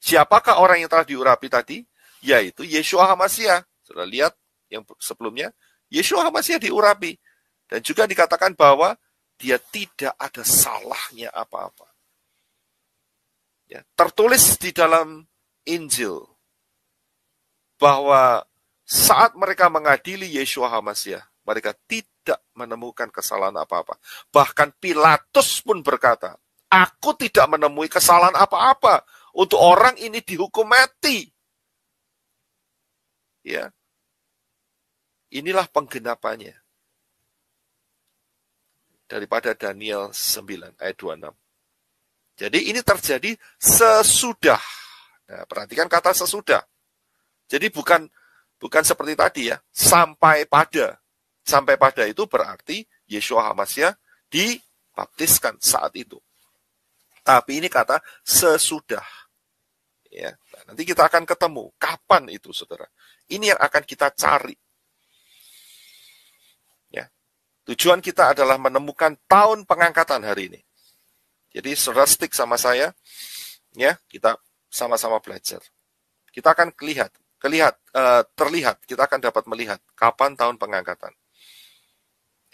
Siapakah orang yang telah diurapi tadi? Yaitu Yeshua HaMasiah. Sudah lihat yang sebelumnya, Yeshua HaMasiah diurapi. Dan juga dikatakan bahwa dia tidak ada salahnya apa-apa. Ya, tertulis di dalam Injil bahwa saat mereka mengadili Yeshua HaMasiah, mereka tidak menemukan kesalahan apa-apa. Bahkan Pilatus pun berkata, aku tidak menemui kesalahan apa-apa untuk orang ini dihukum mati. Ya, inilah penggenapannya daripada Daniel 9 ayat 26. Jadi ini terjadi sesudah. Nah, perhatikan kata sesudah. Jadi bukan seperti tadi ya, sampai pada. Sampai pada itu berarti Yeshua HaMasiah dibaptiskan saat itu. Tapi ini kata sesudah. Ya, nah, nanti kita akan ketemu kapan itu, saudara. Ini yang akan kita cari. Ya, tujuan kita adalah menemukan tahun pengangkatan hari ini. Jadi saudara stick sama saya, ya, kita sama-sama belajar. Kita akan terlihat, kita akan dapat melihat kapan tahun pengangkatan.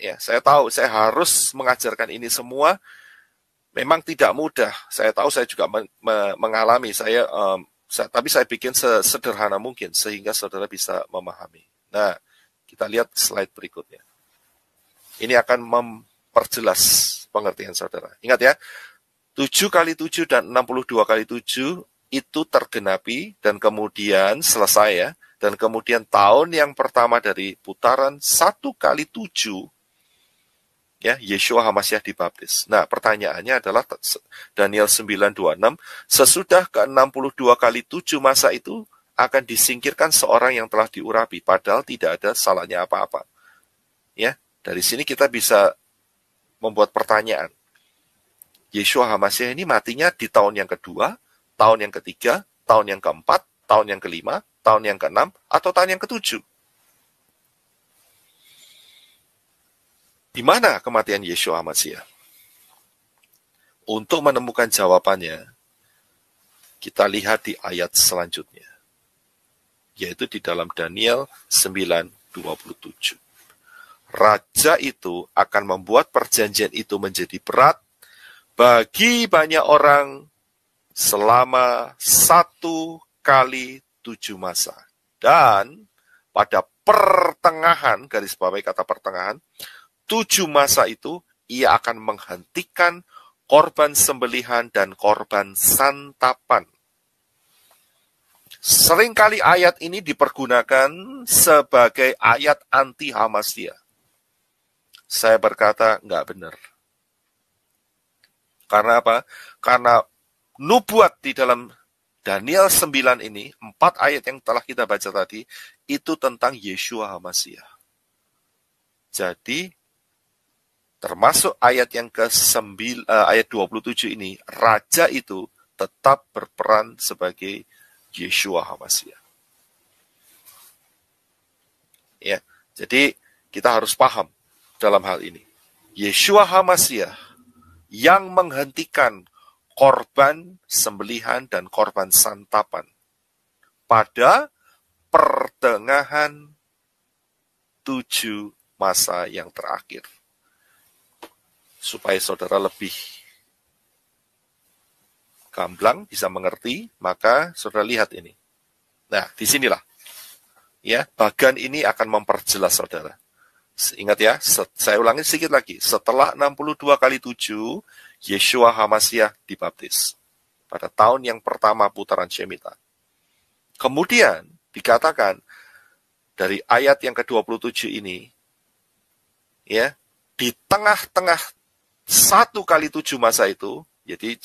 Ya, saya tahu saya harus mengajarkan ini semua. Memang tidak mudah. Saya tahu saya juga mengalami. Tapi saya bikin sesederhana mungkin sehingga saudara bisa memahami. Nah, kita lihat slide berikutnya. Ini akan memperjelas pengertian saudara. Ingat ya, 7 kali 7 dan 62 kali 7 itu tergenapi dan kemudian selesai ya. Dan kemudian tahun yang pertama dari putaran 1 kali 7, ya, Yeshua HaMasyiah dibaptis. Nah, pertanyaannya adalah Daniel 9:26, sesudah ke-62 kali 7 masa itu akan disingkirkan seorang yang telah diurapi, padahal tidak ada salahnya apa-apa. Ya, dari sini kita bisa membuat pertanyaan. Yeshua HaMasyiah ini matinya di tahun yang kedua, tahun yang ketiga, tahun yang keempat, tahun yang kelima, tahun yang keenam, atau tahun yang ketujuh? Di mana kematian Yeshua HaMasyiah? Untuk menemukan jawabannya, kita lihat di ayat selanjutnya, yaitu di dalam Daniel 9:27. Raja itu akan membuat perjanjian itu menjadi berat bagi banyak orang selama 1 kali 7 masa. Dan pada pertengahan, garis bawahi kata pertengahan, 7 masa itu ia akan menghentikan korban sembelihan dan korban santapan. Seringkali ayat ini dipergunakan sebagai ayat anti HaMasyiah. Saya berkata, enggak benar. Karena apa? Karena nubuat di dalam Daniel 9 ini, 4 ayat yang telah kita baca tadi, itu tentang Yeshua HaMasyiah. Jadi, termasuk ayat yang ayat 27 ini, raja itu tetap berperan sebagai Yeshua HaMasyiah. Ya, jadi kita harus paham dalam hal ini. Yeshua HaMasyiah yang menghentikan korban sembelihan dan korban santapan pada pertengahan 7 masa yang terakhir. Supaya saudara lebih gamblang, bisa mengerti, maka saudara lihat ini. Nah, disinilah. Ya, bagian ini akan memperjelas saudara. Ingat ya, saya ulangi sedikit lagi. Setelah 62 kali 7, Yeshua HaMasyiah dibaptis pada tahun yang pertama putaran Shemitah. Kemudian dikatakan dari ayat yang ke-27 ini, ya, di tengah-tengah 1 kali 7 masa itu, jadi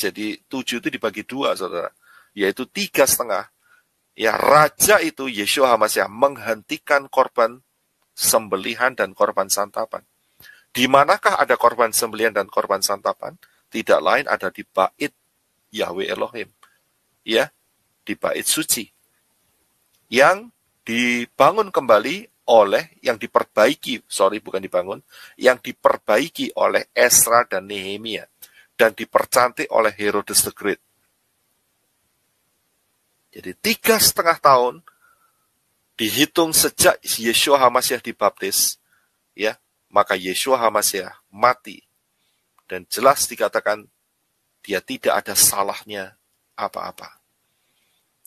7 itu dibagi 2, saudara, yaitu 3,5. Ya, raja itu Yeshua HaMasyiah menghentikan korban sembelihan dan korban santapan. Di manakah ada korban sembelihan dan korban santapan? Tidak lain ada di bait Yahweh Elohim. Ya, di bait suci. Yang dibangun kembali yang diperbaiki oleh Ezra dan Nehemia. Dan dipercantik oleh Herodes the Great. Jadi 3,5 tahun dihitung sejak Yeshua HaMasyiah dibaptis, ya, maka Yeshua HaMasyiah mati. Dan jelas dikatakan dia tidak ada salahnya apa-apa.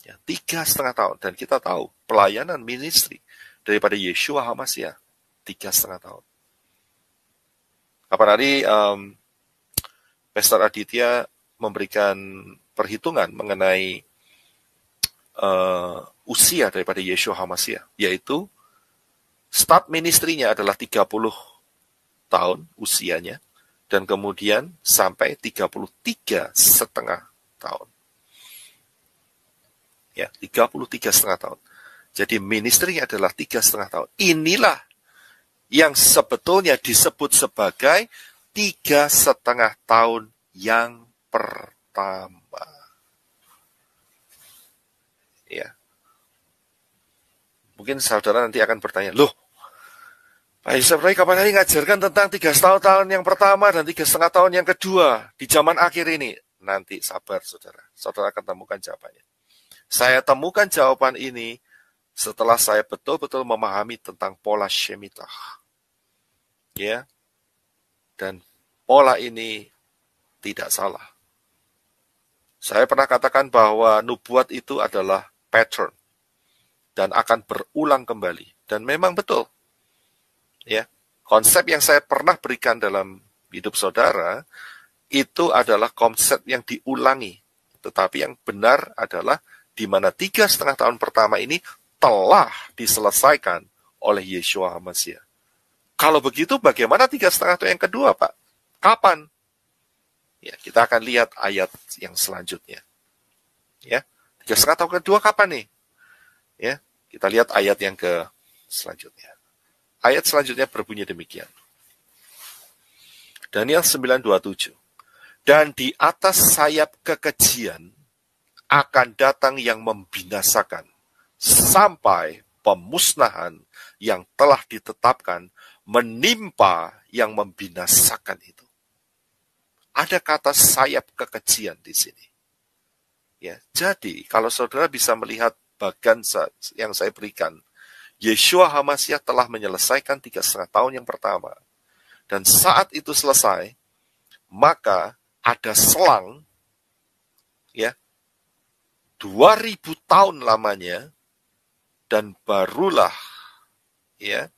Ya, 3,5 tahun. Dan kita tahu pelayanan ministry daripada Yeshua HaMasyiah 3,5 tahun. Kapan hari Pastor Aditya memberikan perhitungan mengenai usia daripada Yeshua HaMasyiah, yaitu start ministry-nya adalah 30 tahun usianya, dan kemudian sampai 33,5 tahun. Ya, 33,5 tahun. Jadi ministry adalah 3,5 tahun. Inilah yang sebetulnya disebut sebagai 3,5 tahun yang pertama. Ya. Mungkin saudara nanti akan bertanya, loh, Pak Yusuf Ray kapan hari ngajarkan tentang 3,5 tahun yang pertama dan 3,5 tahun yang kedua di zaman akhir ini? Nanti sabar saudara, saudara akan temukan jawabannya. Saya temukan jawaban ini setelah saya betul-betul memahami tentang pola Shemitah. Ya, dan pola ini tidak salah. Saya pernah katakan bahwa nubuat itu adalah pattern dan akan berulang kembali. Dan memang betul. Ya, konsep yang saya pernah berikan dalam hidup saudara itu adalah konsep yang diulangi. Tetapi yang benar adalah di mana 3,5 tahun pertama ini telah diselesaikan oleh Yeshua HaMashiach. Kalau begitu bagaimana 3,5 tahun yang kedua, Pak? Kapan? Ya, kita akan lihat ayat yang selanjutnya. Ya, 3,5 tahun kedua kapan nih? Ya, kita lihat ayat yang selanjutnya. Ayat selanjutnya berbunyi demikian. Daniel 9:27. Dan di atas sayap kekejian akan datang yang membinasakan sampai pemusnahan yang telah ditetapkan menimpa yang membinasakan itu. Ada kata sayap kekejian di sini. Ya, jadi kalau saudara bisa melihat bagian yang saya berikan, Yeshua HaMashiach telah menyelesaikan 3,5 tahun yang pertama. Dan saat itu selesai, maka ada selang, ya, 2000 tahun lamanya, dan barulah, ya,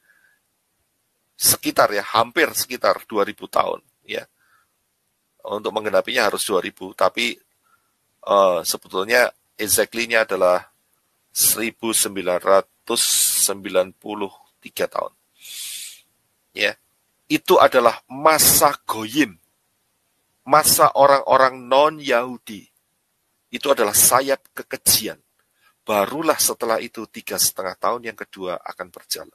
hampir sekitar 2000 tahun, ya. Untuk menggenapinya harus 2000, tapi sebetulnya exactly-nya adalah 1993 tahun. Ya, itu adalah masa goyim, masa orang-orang non-Yahudi. Itu adalah sayap kekejian. Barulah setelah itu 3,5 tahun yang kedua akan berjalan.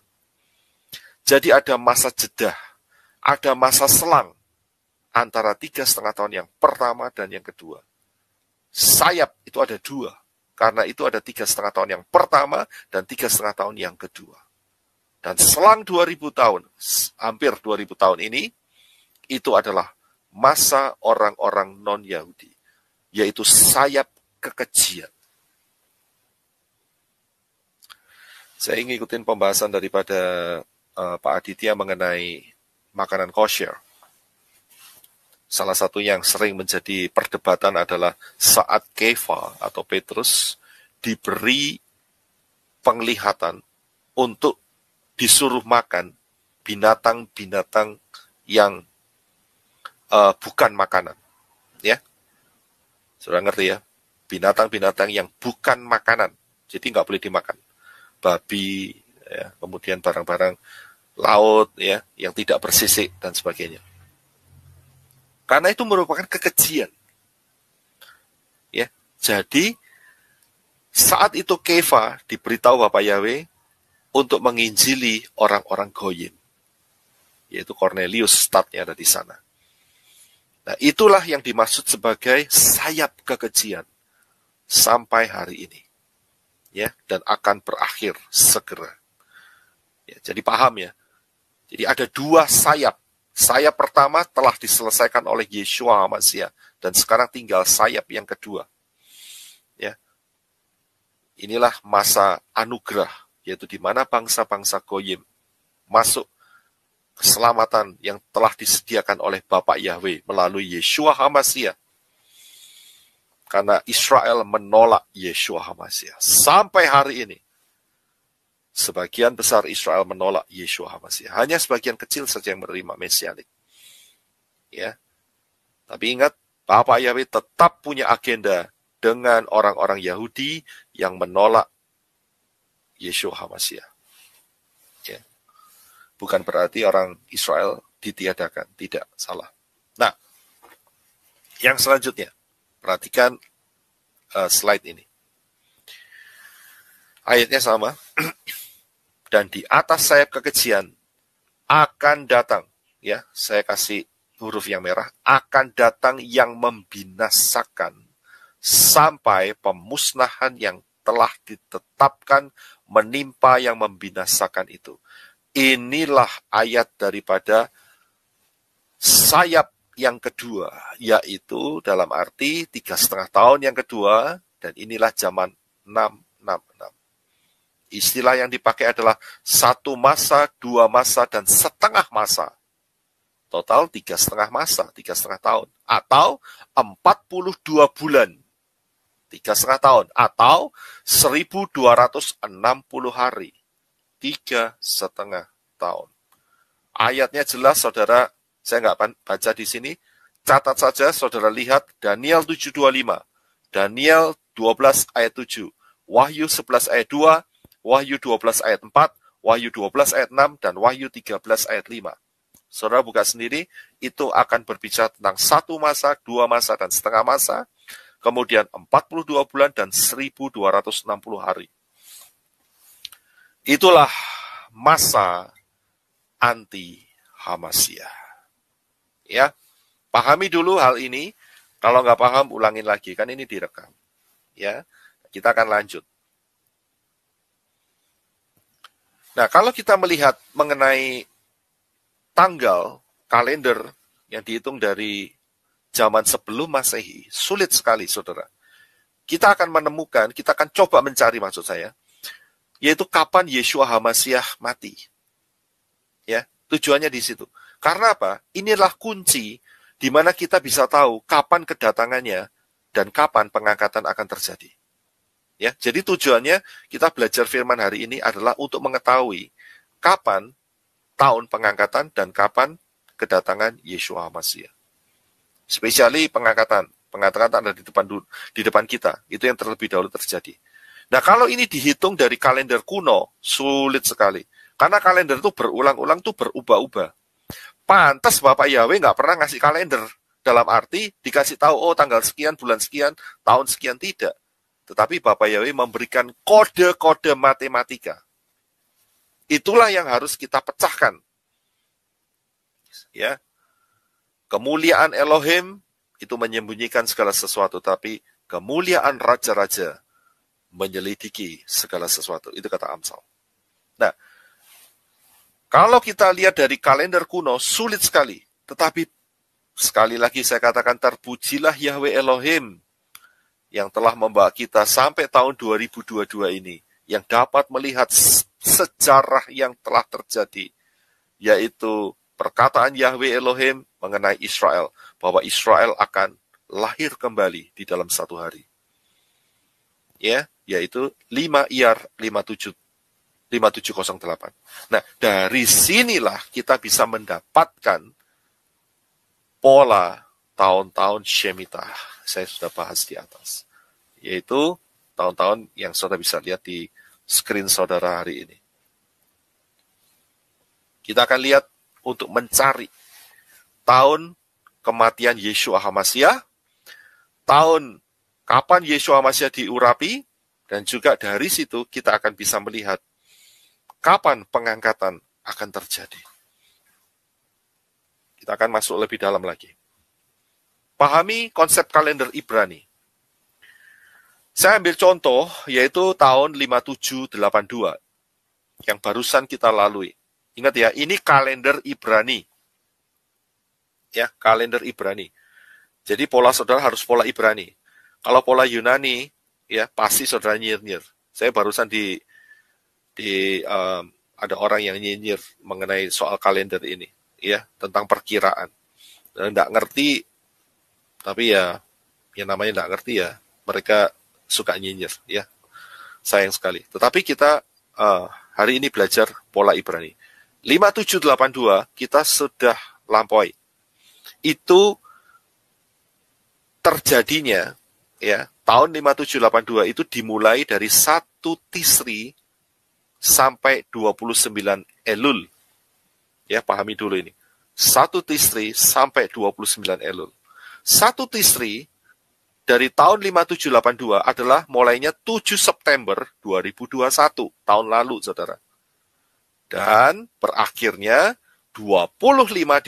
Jadi ada masa jeda, ada masa selang antara 3,5 tahun yang pertama dan yang kedua. Sayap itu ada 2, karena itu ada 3,5 tahun yang pertama dan 3,5 tahun yang kedua. Dan selang 2000 tahun, hampir 2000 tahun ini, itu adalah masa orang-orang non-Yahudi, yaitu sayap kekejian. Saya ingin ikutin pembahasan daripada Pak Aditya mengenai makanan kosher. Salah satu yang sering menjadi perdebatan adalah saat Kefa atau Petrus diberi penglihatan untuk disuruh makan binatang-binatang yang bukan makanan. Ya, sudah ngerti ya? Binatang-binatang yang bukan makanan, jadi nggak boleh dimakan. Babi, ya, kemudian barang-barang laut, ya, yang tidak bersisik dan sebagainya. Karena itu merupakan kekejian. Ya, jadi saat itu Kefa diberitahu Bapak Yahweh untuk menginjili orang-orang Goyim, yaitu Cornelius, startnya ada di sana. Nah, itulah yang dimaksud sebagai sayap kekejian sampai hari ini, ya, dan akan berakhir segera. Ya, jadi paham ya. Jadi ada 2 sayap. Sayap pertama telah diselesaikan oleh Yeshua HaMashiach, dan sekarang tinggal sayap yang kedua. Ya, inilah masa anugerah, yaitu di mana bangsa-bangsa Goyim masuk keselamatan yang telah disediakan oleh Bapak Yahweh melalui Yeshua HaMashiach. Karena Israel menolak Yeshua HaMashiach. Sampai hari ini, sebagian besar Israel menolak Yeshua HaMashiach. Hanya sebagian kecil saja yang menerima mesianik. Ya. Tapi ingat, Bapak Yahweh tetap punya agenda dengan orang-orang Yahudi yang menolak Yeshua HaMashiach. Ya. Bukan berarti orang Israel ditiadakan. Tidak, salah. Nah, yang selanjutnya, perhatikan slide ini. Ayatnya sama. Dan di atas sayap kekejian akan datang, ya, saya kasih huruf yang merah, akan datang yang membinasakan sampai pemusnahan yang telah ditetapkan menimpa yang membinasakan itu. Inilah ayat daripada sayap yang kedua, yaitu dalam arti 3,5 tahun yang kedua, dan inilah zaman 666. Istilah yang dipakai adalah 1 masa, 2 masa, dan setengah masa. Total 3,5 masa, 3,5 tahun. Atau 42 bulan, 3,5 tahun. Atau 1260 hari, 3,5 tahun. Ayatnya jelas, saudara, saya nggak baca di sini. catat saja, saudara lihat Daniel 7:25, Daniel 12 ayat 7, Wahyu 11 ayat 2, Wahyu 12 ayat 4, Wahyu 12 ayat 6, dan Wahyu 13 ayat 5. Saudara buka sendiri, itu akan berbicara tentang 1 masa, 2 masa, dan setengah masa, kemudian 42 bulan dan 1260 hari. Itulah masa anti Hamasiyah. Ya, pahami dulu hal ini. Kalau nggak paham, ulangin lagi. Kan ini direkam. Ya, kita akan lanjut. Nah, kalau kita melihat mengenai tanggal kalender yang dihitung dari zaman sebelum Masehi, sulit sekali, saudara. Kita akan menemukan, kita akan coba mencari, maksud saya, yaitu kapan Yeshua Hamasiyah mati. Ya, tujuannya di situ. Karena apa? Inilah kunci di mana kita bisa tahu kapan kedatangannya dan kapan pengangkatan akan terjadi. Ya, jadi tujuannya kita belajar firman hari ini adalah untuk mengetahui kapan tahun pengangkatan dan kapan kedatangan Yeshua Hamasiyah. Spesiali pengangkatan ada di depan kita. Itu yang terlebih dahulu terjadi. Nah, kalau ini dihitung dari kalender kuno, sulit sekali. Karena kalender itu berulang-ulang tuh berubah-ubah. Pantas Bapak Yahweh nggak pernah ngasih kalender. Dalam arti dikasih tahu, oh tanggal sekian, bulan sekian, tahun sekian, tidak. Tetapi Bapak Yahweh memberikan kode-kode matematika. Itulah yang harus kita pecahkan. Ya, kemuliaan Elohim itu menyembunyikan segala sesuatu, tapi kemuliaan raja-raja menyelidiki segala sesuatu. Itu kata Amsal. Nah, kalau kita lihat dari kalender kuno, sulit sekali. Tetapi, sekali lagi saya katakan, terpujilah Yahweh Elohim yang telah membawa kita sampai tahun 2022 ini, yang dapat melihat sejarah yang telah terjadi, yaitu perkataan Yahweh Elohim mengenai Israel, bahwa Israel akan lahir kembali di dalam 1 hari. Ya, yaitu 5 Iyar 5708. Nah, dari sinilah kita bisa mendapatkan pola tahun-tahun Shemitah. Saya sudah bahas di atas. Yaitu tahun-tahun yang saudara bisa lihat di screen saudara hari ini. Kita akan lihat untuk mencari tahun kematian Yeshua Hamasiyah, tahun kapan Yeshua Hamasiyah diurapi, dan juga dari situ kita akan bisa melihat kapan pengangkatan akan terjadi. Kita akan masuk lebih dalam lagi. Pahami konsep kalender Ibrani. Saya ambil contoh, yaitu tahun 5782, yang barusan kita lalui. Ingat ya, ini kalender Ibrani. Ya, kalender Ibrani. Jadi pola saudara harus pola Ibrani. Kalau pola Yunani, ya pasti saudara nyinyir. Saya barusan ada orang yang nyinyir mengenai soal kalender ini, ya, tentang perkiraan. Dan nggak ngerti, tapi ya namanya nggak ngerti ya, mereka suka nyinyir, ya. Sayang sekali. Tetapi kita hari ini belajar pola Ibrani. 5782 kita sudah lampaui. Itu terjadinya, ya, tahun 5782 itu dimulai dari 1 Tisri sampai 29 Elul. Ya, pahami dulu ini. 1 Tisri sampai 29 Elul. 1 Tisri dari tahun 5782 adalah mulainya 7 September 2021, tahun lalu, saudara. Dan berakhirnya 25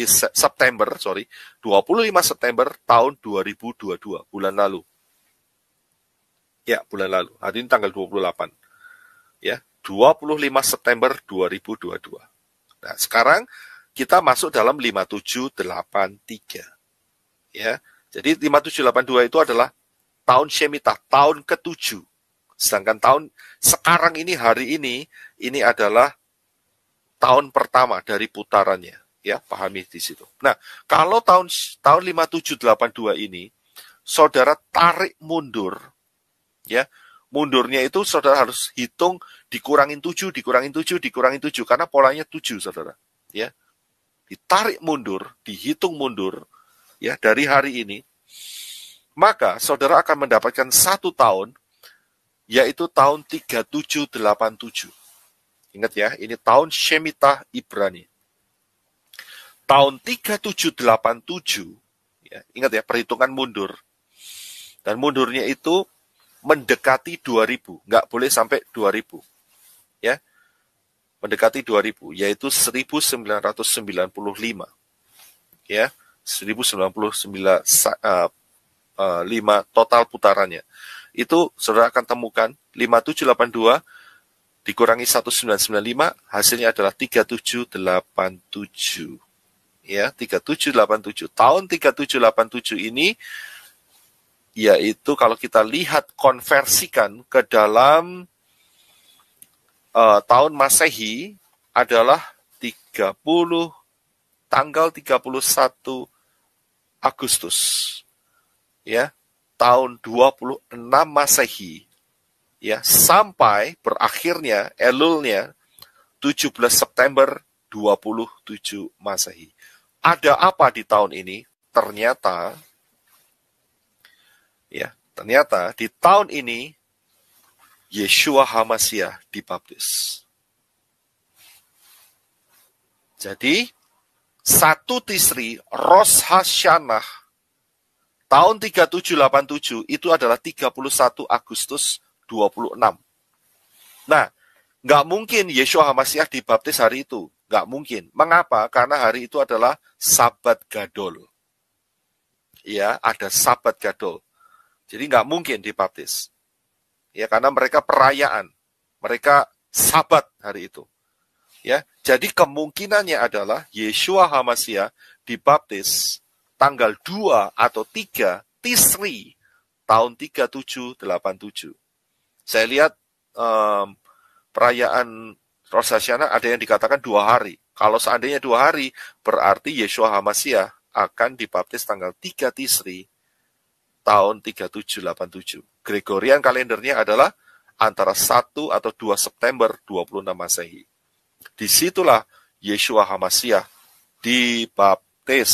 September tahun 2022, bulan lalu. Ya, bulan lalu. Hari ini tanggal 28. Ya, 25 September 2022. Nah, sekarang kita masuk dalam 5783. Ya. Jadi 5782 itu adalah tahun Shemitah, tahun ke-7. Sedangkan tahun sekarang ini, hari ini adalah tahun pertama dari putarannya. Ya, pahami di situ. Nah, kalau tahun 5782 ini saudara tarik mundur, ya. Mundurnya itu saudara harus hitung dikurangin 7, karena polanya 7, saudara. Ya. Ditarik mundur, dihitung mundur ya, dari hari ini, maka saudara akan mendapatkan 1 tahun, yaitu tahun 3787. Ingat ya, ini tahun Shemitah Ibrani. Tahun 3787, ya, ingat ya, perhitungan mundur. Dan mundurnya itu mendekati 2000, nggak boleh sampai 2000. Ya, mendekati 2000, yaitu 1995. Ya, 1995 total putarannya. Itu saudara akan temukan 5782 dikurangi 1995, hasilnya adalah 3787. Ya, 3787. Tahun 3787 ini yaitu kalau kita lihat konversikan ke dalam tahun Masehi adalah tanggal 31 Agustus. Ya, tahun 26 Masehi. Ya, sampai berakhirnya Elulnya 17 September 27 Masehi. Ada apa di tahun ini? Ternyata di tahun ini Yeshua HaMashiach dibaptis. Jadi 1 Tisri Rosh Hashanah tahun 3787 itu adalah 31 Agustus 26. Nah, nggak mungkin Yeshua HaMashiach dibaptis hari itu. Nggak mungkin. Mengapa? Karena hari itu adalah Sabat Gadol. Ya, ada Sabat Gadol. Jadi nggak mungkin dibaptis. Ya, karena mereka perayaan. Mereka Sabat hari itu. Ya, jadi kemungkinannya adalah Yeshua HaMashiach dibaptis tanggal 2 atau 3 Tisri tahun 3787. Saya lihat perayaan Rosh Hashanah ada yang dikatakan 2 hari. Kalau seandainya 2 hari, berarti Yeshua HaMashiach akan dibaptis tanggal 3 Tisri tahun 3787. Gregorian kalendernya adalah antara 1 atau 2 September 26 Masehi. Disitulah Yeshua HaMashiach dibaptis.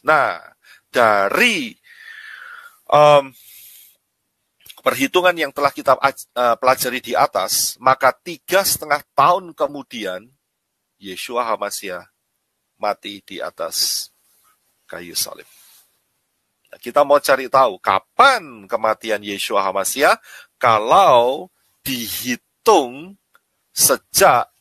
Nah, dari perhitungan yang telah kita pelajari di atas, maka 3,5 tahun kemudian Yeshua HaMashiach mati di atas kayu salib. Nah, kita mau cari tahu kapan kematian Yeshua HaMashiach kalau dihitung sejak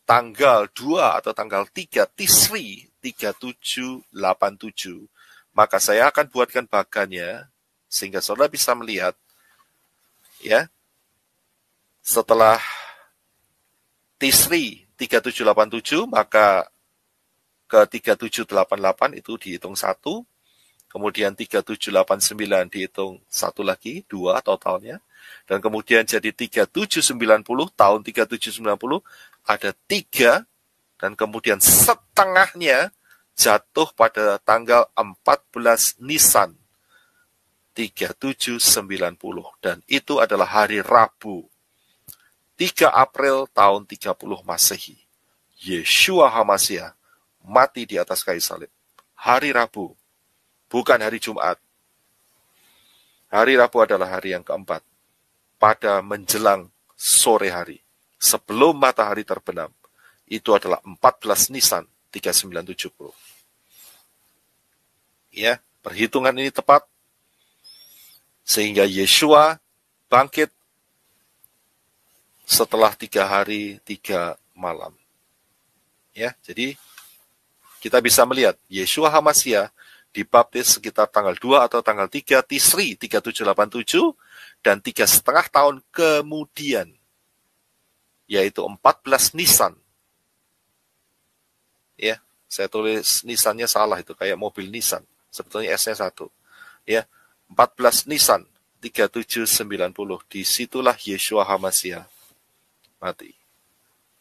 tanggal 2 atau tanggal 3 Tisri 3787. Maka saya akan buatkan bagannya sehingga saudara bisa melihat ya. Setelah Tisri 3787 maka ke 3788 itu dihitung 1. Kemudian 3789 dihitung 1 lagi, 2 totalnya. Dan kemudian jadi 3790, tahun 3790 ada 3, dan kemudian setengahnya jatuh pada tanggal 14 Nisan 3790. Dan itu adalah hari Rabu, 3 April tahun 30 Masehi. Yeshua HaMashiach mati di atas kayu salib. Hari Rabu. Bukan hari Jumat. Hari Rabu adalah hari yang keempat. Pada menjelang sore hari. Sebelum matahari terbenam. Itu adalah 14 Nisan 3970. Ya, perhitungan ini tepat. Sehingga Yeshua bangkit setelah 3 hari, 3 malam. Ya, jadi kita bisa melihat Yeshua HaMashiach dibaptis sekitar tanggal 2 atau tanggal 3 Tisri 3787 dan 3,5 tahun kemudian, yaitu 14 Nisan. Ya, saya tulis Nisannya salah, itu kayak mobil Nissan, sebetulnya S-nya 1. Ya, 14 Nisan 3790, disitulah Yeshua HaMashiach mati.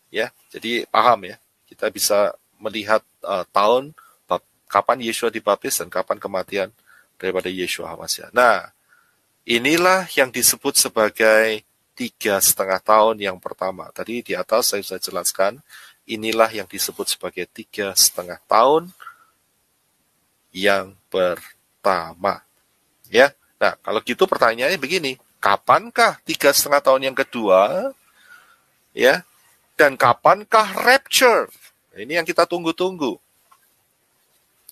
Ya, jadi paham ya, kita bisa melihat tahun kapan Yeshua dibaptis dan kapan kematian daripada Yeshua HaMashiach. Nah, inilah yang disebut sebagai 3,5 tahun yang pertama. Tadi di atas saya sudah jelaskan, inilah yang disebut sebagai 3,5 tahun yang pertama. Ya, nah kalau gitu pertanyaannya begini, kapankah 3,5 tahun yang kedua? Ya, dan kapankah rapture? Ini yang kita tunggu-tunggu.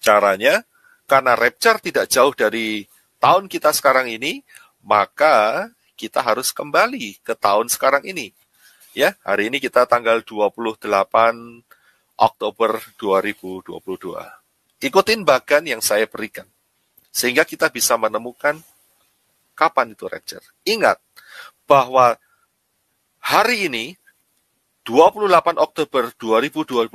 Caranya, karena rapture tidak jauh dari tahun kita sekarang ini, maka kita harus kembali ke tahun sekarang ini. Ya, hari ini kita tanggal 28 Oktober 2022. Ikutin bagan yang saya berikan, sehingga kita bisa menemukan kapan itu rapture. Ingat bahwa hari ini 28 Oktober 2022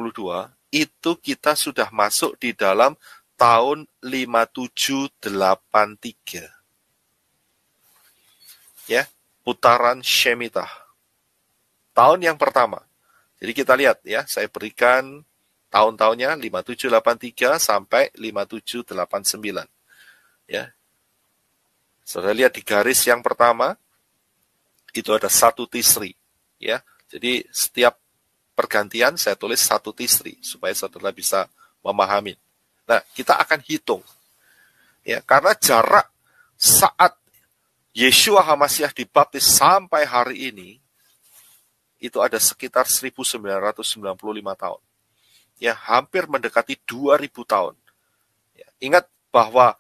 itu kita sudah masuk di dalam tahun 5783. Ya, putaran Shemitah. Tahun yang pertama. Jadi kita lihat ya, saya berikan tahun-tahunnya 5783 sampai 5789. Ya. Saudara lihat di garis yang pertama itu ada 1 Tisri, ya. Jadi setiap pergantian saya tulis 1 Tisri supaya saudara bisa memahami. Nah, kita akan hitung. Ya, karena jarak saat Yeshua HaMasyiah dibaptis sampai hari ini itu ada sekitar 1995 tahun. Ya, hampir mendekati 2000 tahun. Ya, ingat bahwa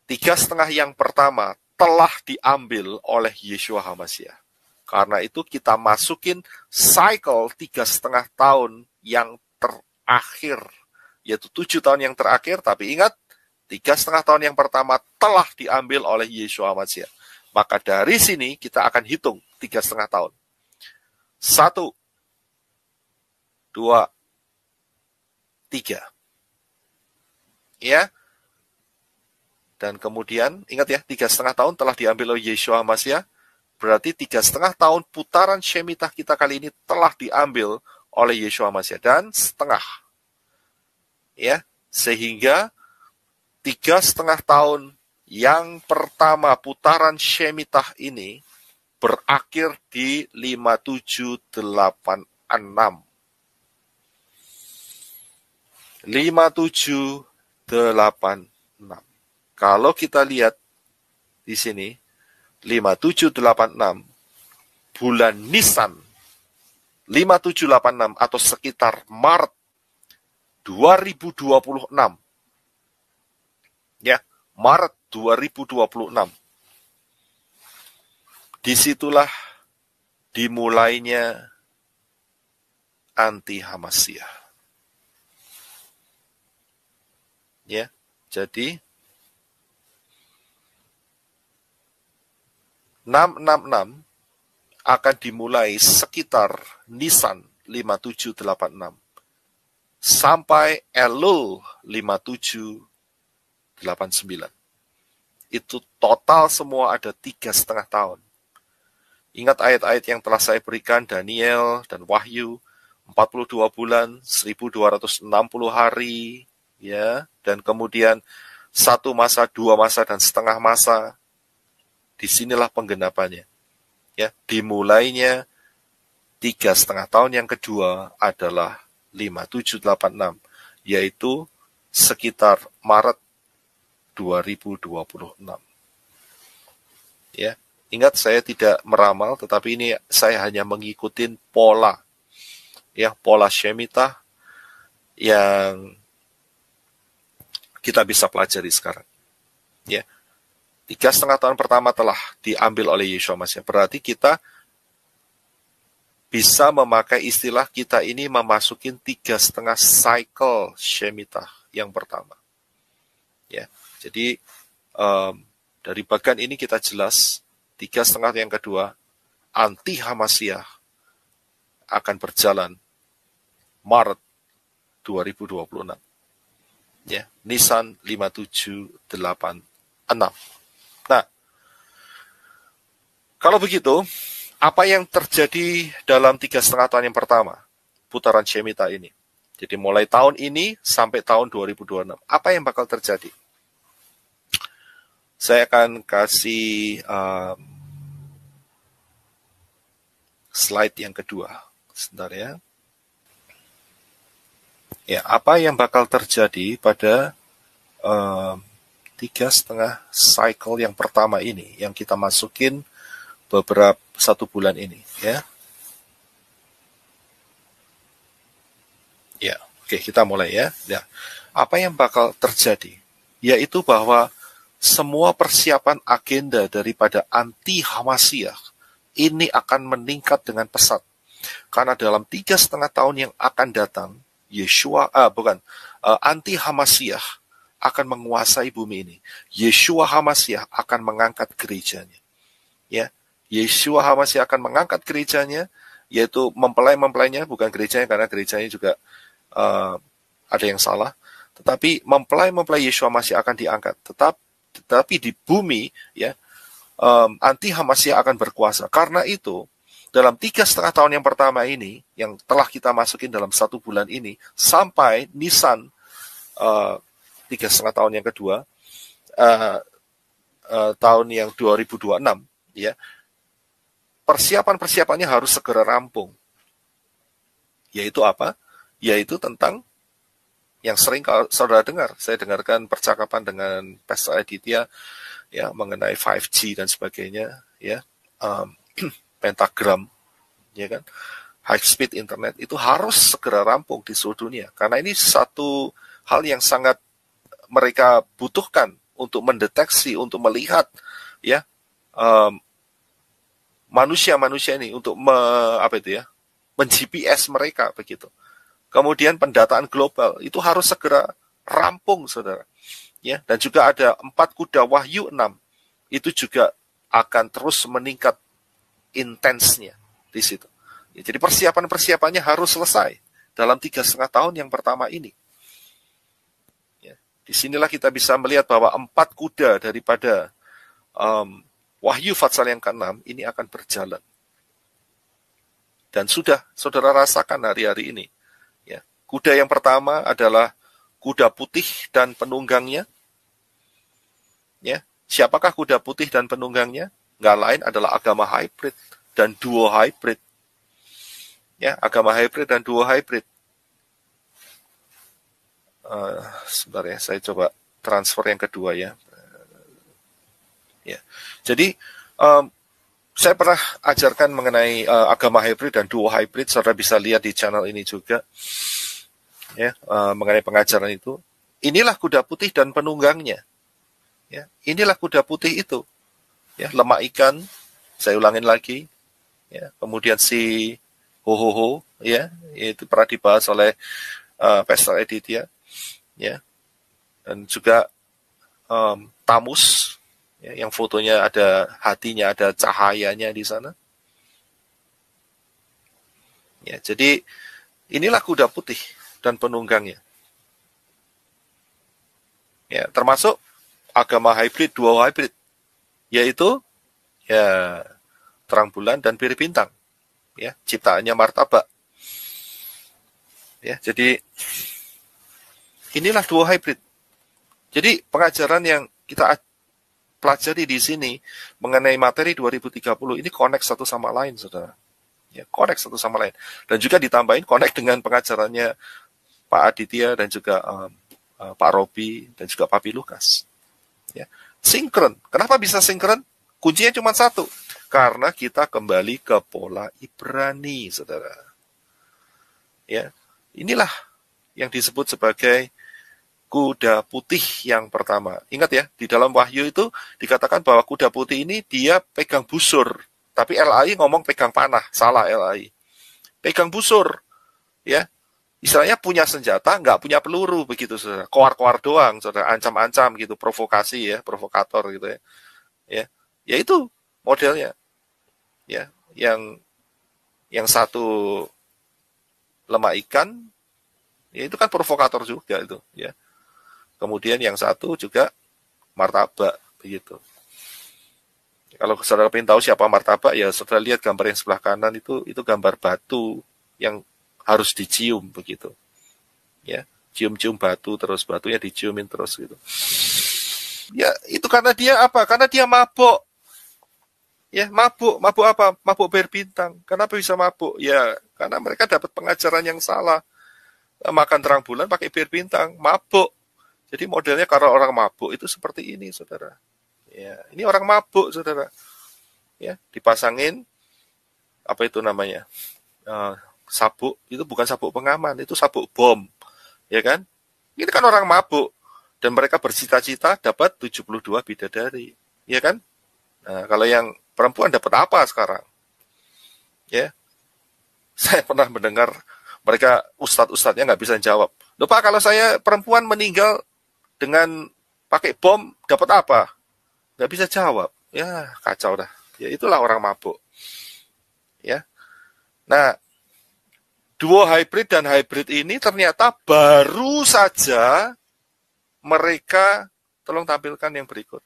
3,5 yang pertama telah diambil oleh Yeshua HaMasyiah. Karena itu kita masukin cycle 3,5 tahun yang terakhir, yaitu 7 tahun yang terakhir, tapi ingat, 3,5 tahun yang pertama telah diambil oleh Yeshua HaMasyiah. Maka dari sini kita akan hitung 3,5 tahun. 1, 2, 3. Ya. Dan kemudian, ingat ya, 3,5 tahun telah diambil oleh Yeshua HaMasyiah. Berarti 3,5 tahun putaran Shemitah kita kali ini telah diambil oleh Yeshua HaMasyiah. Dan setengah. Ya, sehingga 3,5 tahun yang pertama putaran Shemitah ini berakhir di 5786. 5786. Kalau kita lihat di sini, 5786, bulan Nisan 5786 atau sekitar Maret 2026. Ya, Maret 2026. Disitulah dimulainya anti Hamasyiah. Ya, jadi 666 akan dimulai sekitar Nisan 5786 sampai Elul 5789. Itu total semua ada 3,5 tahun. Ingat ayat-ayat yang telah saya berikan, Daniel dan Wahyu, 42 bulan, 1260 hari, ya, dan kemudian 1 masa, 2 masa, dan setengah masa. Disinilah penggenapannya. Ya, dimulainya 3,5 tahun yang kedua adalah 5786, yaitu sekitar Maret 2026. Ya, ingat saya tidak meramal, tetapi ini saya hanya mengikuti pola, ya, pola Shemitah yang kita bisa pelajari sekarang. Ya, 3,5 tahun pertama telah diambil oleh Yeshua HaMasyiah. Berarti kita bisa memakai istilah kita ini memasukin 3,5 cycle Shemitah yang pertama. Ya, jadi dari bagian ini kita jelas 3,5 yang kedua anti Hamasyiah akan berjalan Maret 2026. Ya, Nisan 5786. Nah, kalau begitu, apa yang terjadi dalam 3,5 tahun yang pertama, putaran Shemitah ini? Jadi mulai tahun ini sampai tahun 2026, apa yang bakal terjadi? Saya akan kasih slide yang kedua. Sebentar ya. Ya, apa yang bakal terjadi pada um, 3,5 cycle yang pertama ini yang kita masukin beberapa 1 bulan ini, ya. Ya, oke, kita mulai ya. Ya, apa yang bakal terjadi? Yaitu bahwa semua persiapan agenda daripada anti Hamasiyah ini akan meningkat dengan pesat. Karena dalam 3,5 tahun yang akan datang, anti Hamasiyah akan menguasai bumi ini. Yeshua Hamasiyah akan mengangkat gerejanya. Ya, Yeshua Hamasiyah akan mengangkat gerejanya, yaitu mempelai-mempelainya, bukan gerejanya karena gerejanya juga ada yang salah. Tetapi mempelai-mempelai Yeshua Masih akan diangkat. Tetapi di bumi, ya, anti Hamasiyah akan berkuasa. Karena itu, dalam 3,5 tahun yang pertama ini, yang telah kita masukin dalam 1 bulan ini, sampai Nisan 3,5 tahun yang kedua, tahun yang 2026, ya, persiapannya harus segera rampung. Yaitu apa? Yaitu tentang yang sering kalau saudara dengar, saya dengarkan percakapan dengan Pastor Aditya, ya, mengenai 5G dan sebagainya, ya, pentagram, ya kan, high speed internet itu harus segera rampung di seluruh dunia, karena ini satu hal yang sangat mereka butuhkan untuk mendeteksi, untuk melihat, ya, manusia-manusia ini untuk men-GPS mereka begitu. Kemudian pendataan global itu harus segera rampung, saudara. Ya, dan juga ada 4 kuda Wahyu 6 itu juga akan terus meningkat intensnya di situ. Ya, jadi persiapannya harus selesai dalam 3,5 tahun yang pertama ini. Ya, disinilah kita bisa melihat bahwa 4 kuda daripada Wahyu Fatsal yang ke-6 ini akan berjalan. Dan sudah saudara rasakan hari-hari ini. Ya, kuda yang pertama adalah kuda putih dan penunggangnya. Ya, siapakah kuda putih dan penunggangnya? Nggak lain adalah agama hybrid dan duo hybrid. Ya, agama hybrid dan duo hybrid. Sebentar ya, saya coba transfer yang kedua ya. Ya, jadi saya pernah ajarkan mengenai agama hybrid dan duo hybrid. Saudara bisa lihat di channel ini juga, ya, mengenai pengajaran itu. Inilah kuda putih dan penunggangnya. Ya, inilah kuda putih itu. Ya, lemak ikan. Saya ulangin lagi. Ya, kemudian si ho, ya, itu pernah dibahas oleh Pastor Aditya. Ya, dan juga Tamus. Ya, yang fotonya ada hatinya, ada cahayanya di sana. Ya, jadi inilah kuda putih dan penunggangnya. Ya, termasuk agama hybrid, duo hybrid, yaitu ya terang bulan dan biri bintang. Ya, ciptaannya martabak. Ya, jadi inilah duo hybrid. Jadi pengajaran yang kita pelajari di sini mengenai materi 2030 ini connect satu sama lain, saudara. Ya, connect satu sama lain. Dan juga ditambahin connect dengan pengajarannya Pak Aditya dan juga Pak Robi dan juga Papi Lukas. Ya, sinkron. Kenapa bisa sinkron? Kuncinya cuma satu. Karena kita kembali ke pola Ibrani, saudara. Ya, inilah yang disebut sebagai kuda putih yang pertama. Ingat ya, di dalam Wahyu itu dikatakan bahwa kuda putih ini dia pegang busur. Tapi LAI ngomong pegang panah. Salah LAI. Pegang busur. Ya, istilahnya punya senjata, nggak punya peluru begitu, saudara. Koar-koar doang, saudara. Ancam-ancam gitu, provokasi ya, provokator gitu ya. Ya itu modelnya. Ya, yang satu lemak ikan, ya itu kan provokator juga itu, ya. Kemudian yang satu juga martabak, begitu. Kalau saudara ingin tahu siapa martabak, ya saudara lihat gambar yang sebelah kanan itu gambar batu yang harus dicium, begitu. Ya, cium-cium batu, terus batunya diciumin terus, gitu. Ya, itu karena dia apa? Karena dia mabuk. Ya, mabuk apa? Mabuk berbintang. Kenapa bisa mabuk? Ya, karena mereka dapat pengajaran yang salah. Makan terang bulan pakai bir bintang, mabuk. Jadi modelnya kalau orang mabuk itu seperti ini, saudara. Ya, ini orang mabuk, saudara. Ya, dipasangin apa itu namanya? Sabuk, itu bukan sabuk pengaman, itu sabuk bom. Ya kan? Ini kan orang mabuk dan mereka bercita-cita dapat 72 bidadari. Ya kan? Nah, kalau yang perempuan dapat apa sekarang? Ya. Saya pernah mendengar mereka ustadz-ustadznya nggak bisa jawab. Loh Pak, kalau saya perempuan meninggal dengan pakai bom dapat apa? Nggak bisa jawab. Ya, kacau dah. Ya itulah orang mabuk. Ya. Nah, duo hybrid dan hybrid ini ternyata baru saja mereka, tolong tampilkan yang berikut.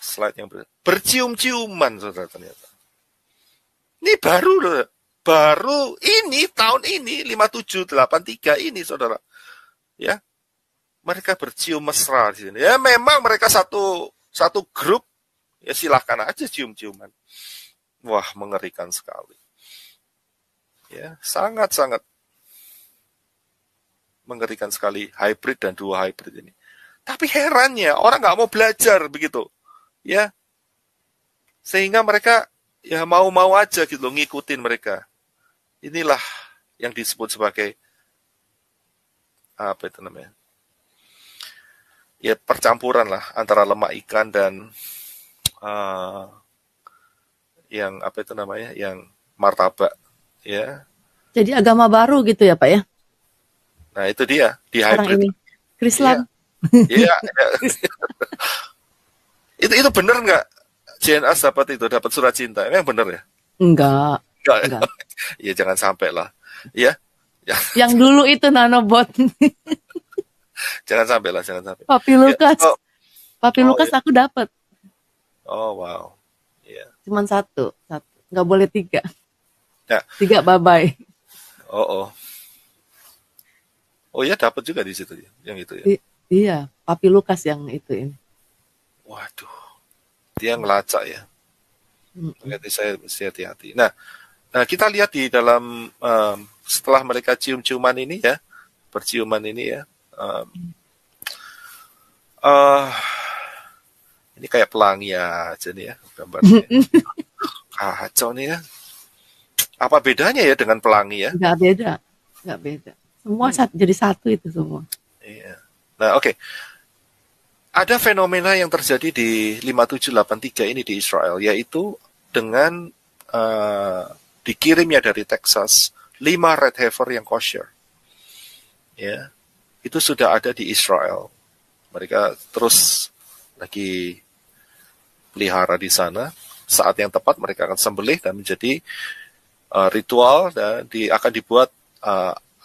Slide yang berikut. Bercium-ciuman, saudara, ternyata. Ini baru loh. Baru ini, tahun ini, 5783 ini, saudara. Ya, mereka bercium mesra di sini. Ya, memang mereka satu grup, ya silahkan aja cium-ciuman. Wah, mengerikan sekali. Ya, sangat-sangat mengerikan sekali hybrid dan duo hybrid ini. Tapi herannya, orang nggak mau belajar begitu. Ya, sehingga mereka ya mau-mau aja gitu ngikutin mereka. Inilah yang disebut sebagai apa itu namanya? Ya percampuran lah antara lemak ikan dan yang apa itu namanya? Yang martabak, ya. Jadi agama baru gitu ya Pak ya? Nah itu dia di Sekarang hybrid. ini Krislam. Iya. Itu bener nggak? JNAS dapat surat cinta, emang bener ya? Enggak. Ya jangan sampai lah, ya. Yang dulu itu nanobot. Jangan sampai lah, jangan sampai. Papi Lukas. Ya, Papi Lukas ya. aku dapat. Oh wow. Ya. Cuman satu. Nggak boleh 3. Ya. 3 bye-bye. Oh ya dapat juga di situ yang itu ya. Iya, Papi Lukas yang itu ini. Waduh, dia ngelacak ya. Berarti saya mesti hati-hati. Nah, kita lihat di dalam setelah mereka cium-ciuman ini ya, berciuman ini ya. Ini kayak pelangi aja nih ya gambarnya. Kacau nih ya. Apa bedanya ya dengan pelangi ya? Nggak beda. Semua jadi satu itu semua. Iya. Nah, oke. Ada fenomena yang terjadi di 5783 ini di Israel, yaitu dengan dikirimnya dari Texas 5 red heifer yang kosher. Ya. Itu sudah ada di Israel. Mereka terus lagi pelihara di sana. Saat yang tepat mereka akan sembelih dan menjadi ritual dan akan dibuat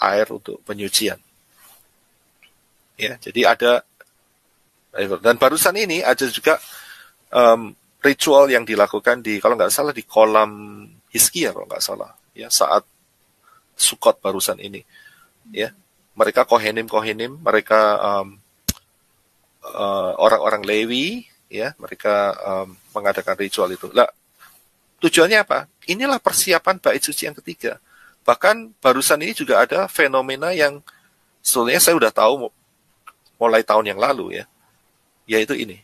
air untuk penyucian. Ya, jadi ada dan barusan ini ada juga ritual yang dilakukan di kalau nggak salah di kolam Hizkia kalau nggak salah ya saat Sukot barusan ini ya mereka kohenim mereka orang-orang Lewi ya mereka mengadakan ritual itu. Lah tujuannya apa? Inilah persiapan bait suci yang ketiga. Bahkan barusan ini juga ada fenomena yang sebetulnya saya udah tahu mulai tahun yang lalu ya. Yaitu ini.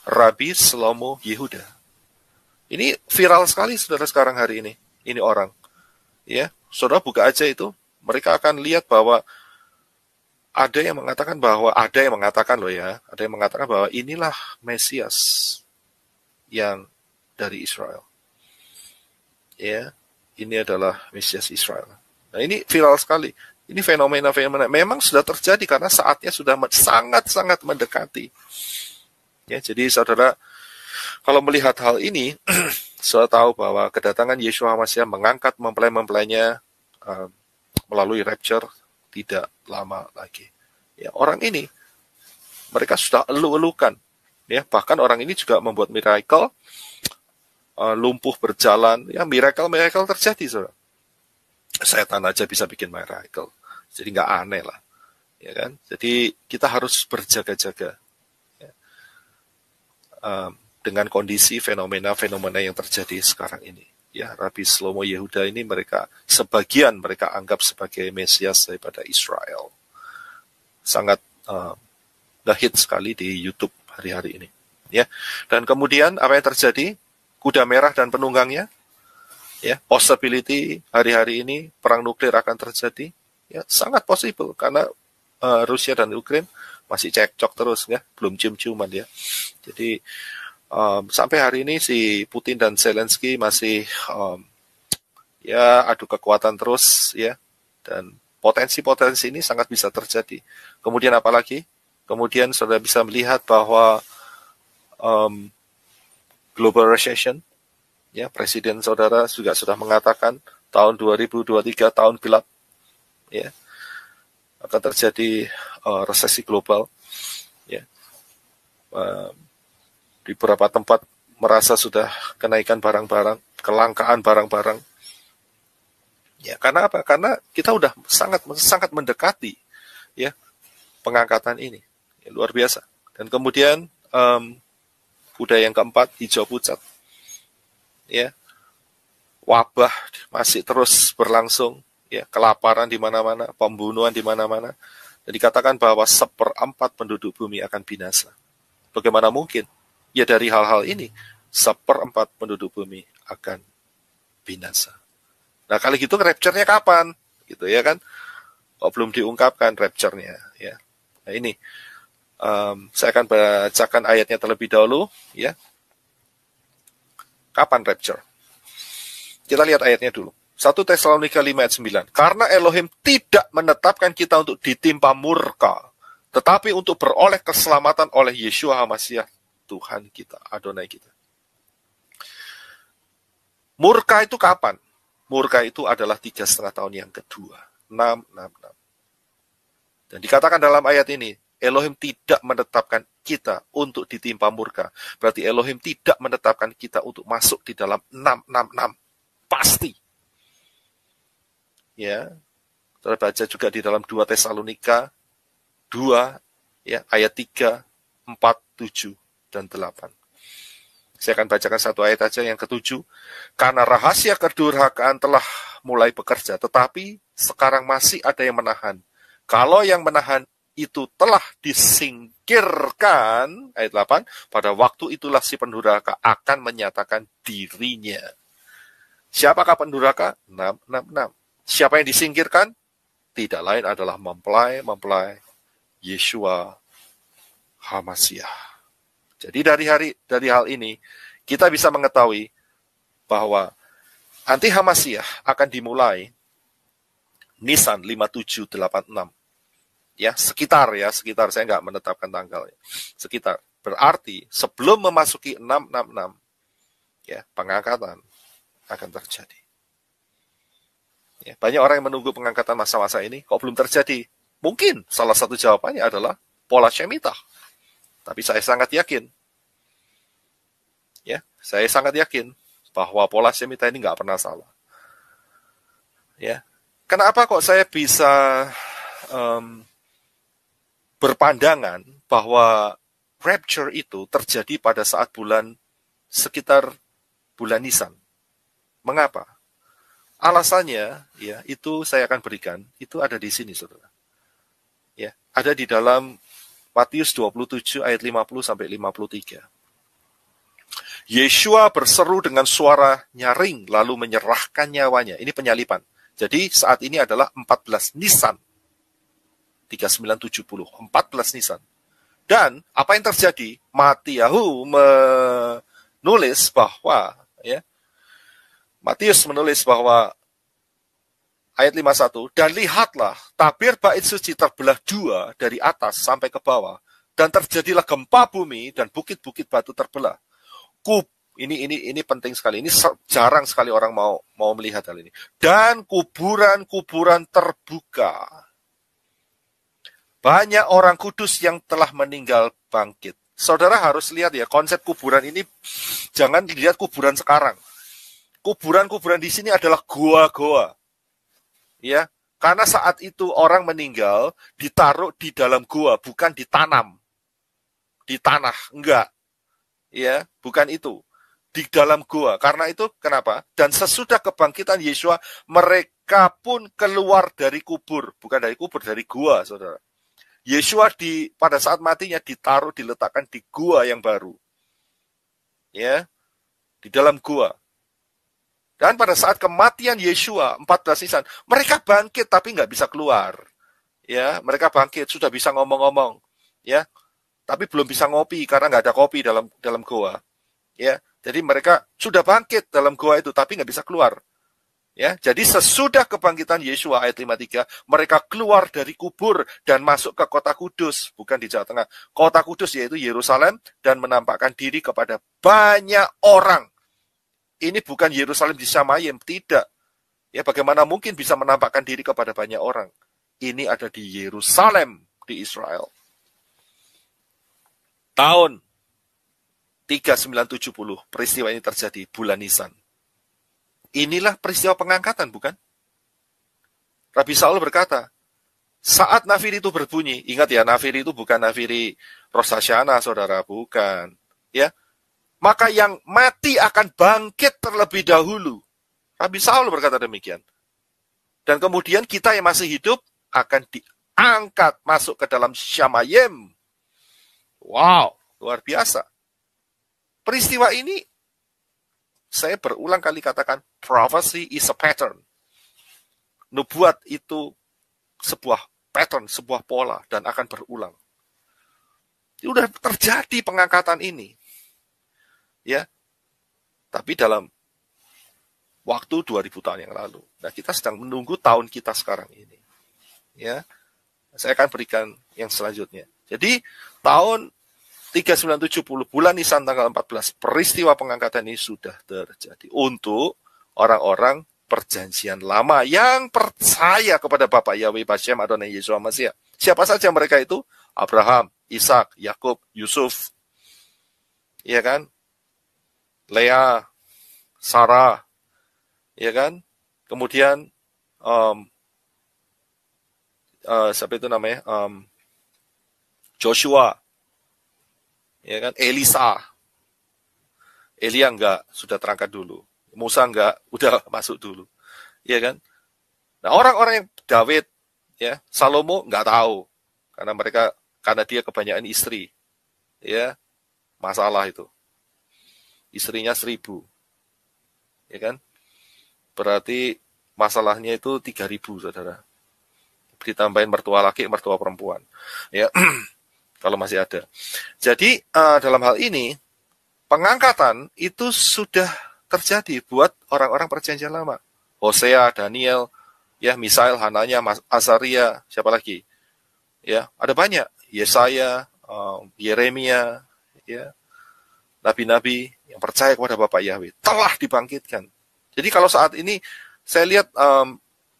Rabbi Shlomo Yehuda. Ini viral sekali saudara sekarang hari ini. Ini orang. Ya, saudara buka aja itu, mereka akan lihat bahwa ada yang mengatakan bahwa inilah Mesias yang dari Israel. Ya, ini adalah Mesias Israel. Nah, ini viral sekali. Ini fenomena-fenomena memang sudah terjadi karena saatnya sudah sangat-sangat mendekati. Ya, jadi saudara, kalau melihat hal ini, saudara tahu bahwa kedatangan Yeshua HaMashiach mengangkat mempelai-mempelainya melalui rapture tidak lama lagi. Ya, orang ini mereka sudah elu-elukan. Ya, bahkan orang ini juga membuat miracle, lumpuh berjalan. Ya, miracle terjadi, saudara. Setan aja bisa bikin miracle. Jadi nggak aneh lah. Ya kan? Jadi kita harus berjaga-jaga. Ya. Dengan kondisi fenomena-fenomena yang terjadi sekarang ini. Ya, Rabbi Shlomo Yehuda ini sebagian mereka anggap sebagai Mesias daripada Israel. sangat ngehit sekali di YouTube hari-hari ini. Ya, dan kemudian apa yang terjadi? Kuda merah dan penunggangnya, ya, possibility hari-hari ini perang nuklir akan terjadi, ya, sangat possible karena Rusia dan Ukraina masih cekcok terus, ya, belum cium-ciuman, ya. Jadi sampai hari ini si Putin dan Zelensky masih ya adu kekuatan terus, ya, dan potensi-potensi ini sangat bisa terjadi. Kemudian apalagi? Kemudian saudara bisa melihat bahwa global recession, ya, presiden saudara juga sudah mengatakan tahun 2023 tahun gelap, ya, akan terjadi resesi global, ya. Di beberapa tempat merasa sudah kenaikan barang-barang, kelangkaan barang-barang, ya. Karena apa? Karena kita udah sangat mendekati, ya, pengangkatan ini, ya, luar biasa. Dan kemudian kuda yang keempat, hijau pucat, ya, wabah masih terus berlangsung, ya, kelaparan di mana-mana, pembunuhan di mana-mana, dan dikatakan bahwa 1/4 penduduk bumi akan binasa. Bagaimana mungkin? Ya dari hal-hal ini, 1/4 penduduk bumi akan binasa. Nah kali gitu rapture-nya kapan? Gitu ya kan? Kok belum diungkapkan rapture-nya, ya. Nah ini, saya akan bacakan ayatnya terlebih dahulu, ya. Kapan rapture? Kita lihat ayatnya dulu. 1 Tesalonika 5 ayat 9. Karena Elohim tidak menetapkan kita untuk ditimpa murka, tetapi untuk beroleh keselamatan oleh Yeshua HaMashiach, Tuhan kita, Adonai kita. Murka itu kapan? Murka itu adalah 3,5 tahun yang kedua. 6. Dan dikatakan dalam ayat ini, Elohim tidak menetapkan kita untuk ditimpa murka. Berarti Elohim tidak menetapkan kita untuk masuk di dalam 6. Pasti. Ya. Kita baca juga di dalam 2 Tesalonika 2, ya, ayat 3, 4, 7, dan 8. Saya akan bacakan satu ayat aja, yang ke-7. Karena rahasia kedurhakaan telah mulai bekerja, tetapi sekarang masih ada yang menahan. Kalau yang menahan itu telah disingkirkan, ayat 8, pada waktu itulah si pendurhaka akan menyatakan dirinya. Siapakah pendurhaka? 6. Siapa yang disingkirkan? Tidak lain adalah mempelai Yeshua HaMashiach. Jadi dari hal ini, kita bisa mengetahui bahwa anti HaMashiach akan dimulai Nisan 5786. Ya, sekitar, saya nggak menetapkan tanggal. Sekitar. Berarti sebelum memasuki 666, ya, pengangkatan akan terjadi. Ya, banyak orang yang menunggu pengangkatan masa-masa ini, kok belum terjadi? Mungkin salah satu jawabannya adalah pola Shemitah. Tapi saya sangat yakin, ya, saya sangat yakin bahwa pola Shemitah ini nggak pernah salah. Ya, kenapa kok saya bisa berpandangan bahwa rapture itu terjadi pada saat sekitar bulan Nisan? Mengapa? Alasannya, ya, itu saya akan berikan, itu ada di sini, saudara. Ya, ada di dalam Matius 27 ayat 50 sampai 53. Yeshua berseru dengan suara nyaring lalu menyerahkan nyawanya. Ini penyalipan. Jadi saat ini adalah 14 Nisan. 3970, 14 Nisan. Dan apa yang terjadi? Matiyahu menulis bahwa, ya, Matius menulis bahwa ayat 51, dan lihatlah, tabir bait suci terbelah 2 dari atas sampai ke bawah, dan terjadilah gempa bumi, dan bukit-bukit batu terbelah. Ini penting sekali, ini jarang sekali orang mau melihat hal ini. Dan kuburan-kuburan terbuka. Banyak orang kudus yang telah meninggal bangkit. Saudara harus lihat ya, konsep kuburan ini, jangan dilihat kuburan sekarang. Kuburan-kuburan di sini adalah goa-goa. Ya, karena saat itu orang meninggal ditaruh di dalam gua, bukan ditanam di tanah, enggak. Ya, bukan itu. Di dalam gua. Karena itu kenapa? Dan sesudah kebangkitan Yeshua, mereka pun keluar dari kubur, bukan dari kubur, dari gua, saudara. Yeshua pada saat matinya diletakkan di gua yang baru. Ya, di dalam gua. Dan pada saat kematian Yeshua 14 Nisan, mereka bangkit tapi nggak bisa keluar. Ya, mereka bangkit sudah bisa ngomong-ngomong. Ya, tapi belum bisa ngopi karena nggak ada kopi dalam gua. Ya, jadi mereka sudah bangkit dalam gua itu tapi nggak bisa keluar. Ya, jadi sesudah kebangkitan Yeshua ayat 53, mereka keluar dari kubur dan masuk ke kota kudus, bukan di Jawa Tengah. Kota kudus yaitu Yerusalem dan menampakkan diri kepada banyak orang. Ini bukan Yerusalem di Shamayim, tidak. Ya, bagaimana mungkin bisa menampakkan diri kepada banyak orang? Ini ada di Yerusalem di Israel. Tahun 3970 peristiwa ini terjadi bulan Nisan. Inilah peristiwa pengangkatan, bukan? Rabi Saul berkata, saat nafiri itu berbunyi, ingat ya, nafiri itu bukan nafiri Rosh Hashanah, saudara, bukan. Ya, maka yang mati akan bangkit terlebih dahulu. Rabi Saul berkata demikian. Dan kemudian kita yang masih hidup akan diangkat masuk ke dalam Shamayim. Wow, luar biasa. Peristiwa ini, saya berulang kali katakan, prophecy is a pattern. Nubuat itu sebuah pattern, sebuah pola, dan akan berulang. Sudah terjadi pengangkatan ini. Ya, tapi dalam waktu 2000 tahun yang lalu. Nah, kita sedang menunggu tahun kita sekarang ini. Ya, saya akan berikan yang selanjutnya. Jadi, tahun 3970 bulan Nisan tanggal 14 peristiwa pengangkatan ini sudah terjadi untuk orang-orang perjanjian lama yang percaya kepada Bapa Yahweh Bashem Adonai Yeshua Mashiach. Siapa saja mereka itu? Abraham, Ishak, Yakub, Yusuf, ya kan? Leah, Sarah, ya kan? Kemudian siapa itu namanya? Joshua, ya kan? Elisa, Elia enggak, sudah terangkat dulu. Musa enggak, udah masuk dulu. Ya kan? Nah, orang-orang yang Daud, ya, Salomo enggak tahu karena dia kebanyakan istri. Ya. Masalah itu. Istrinya 1000. Ya kan? Berarti masalahnya itu 3000, Saudara. Ditambahin mertua laki, mertua perempuan. Ya. Kalau masih ada. Jadi dalam hal ini pengangkatan itu sudah terjadi buat orang-orang perjanjian lama. Hosea, Daniel, ya, Misael, Hananya, Azaria, siapa lagi? Ya, ada banyak. Yesaya, Yeremia, ya, nabi-nabi yang percaya kepada Bapa Yahweh telah dibangkitkan. Jadi kalau saat ini saya lihat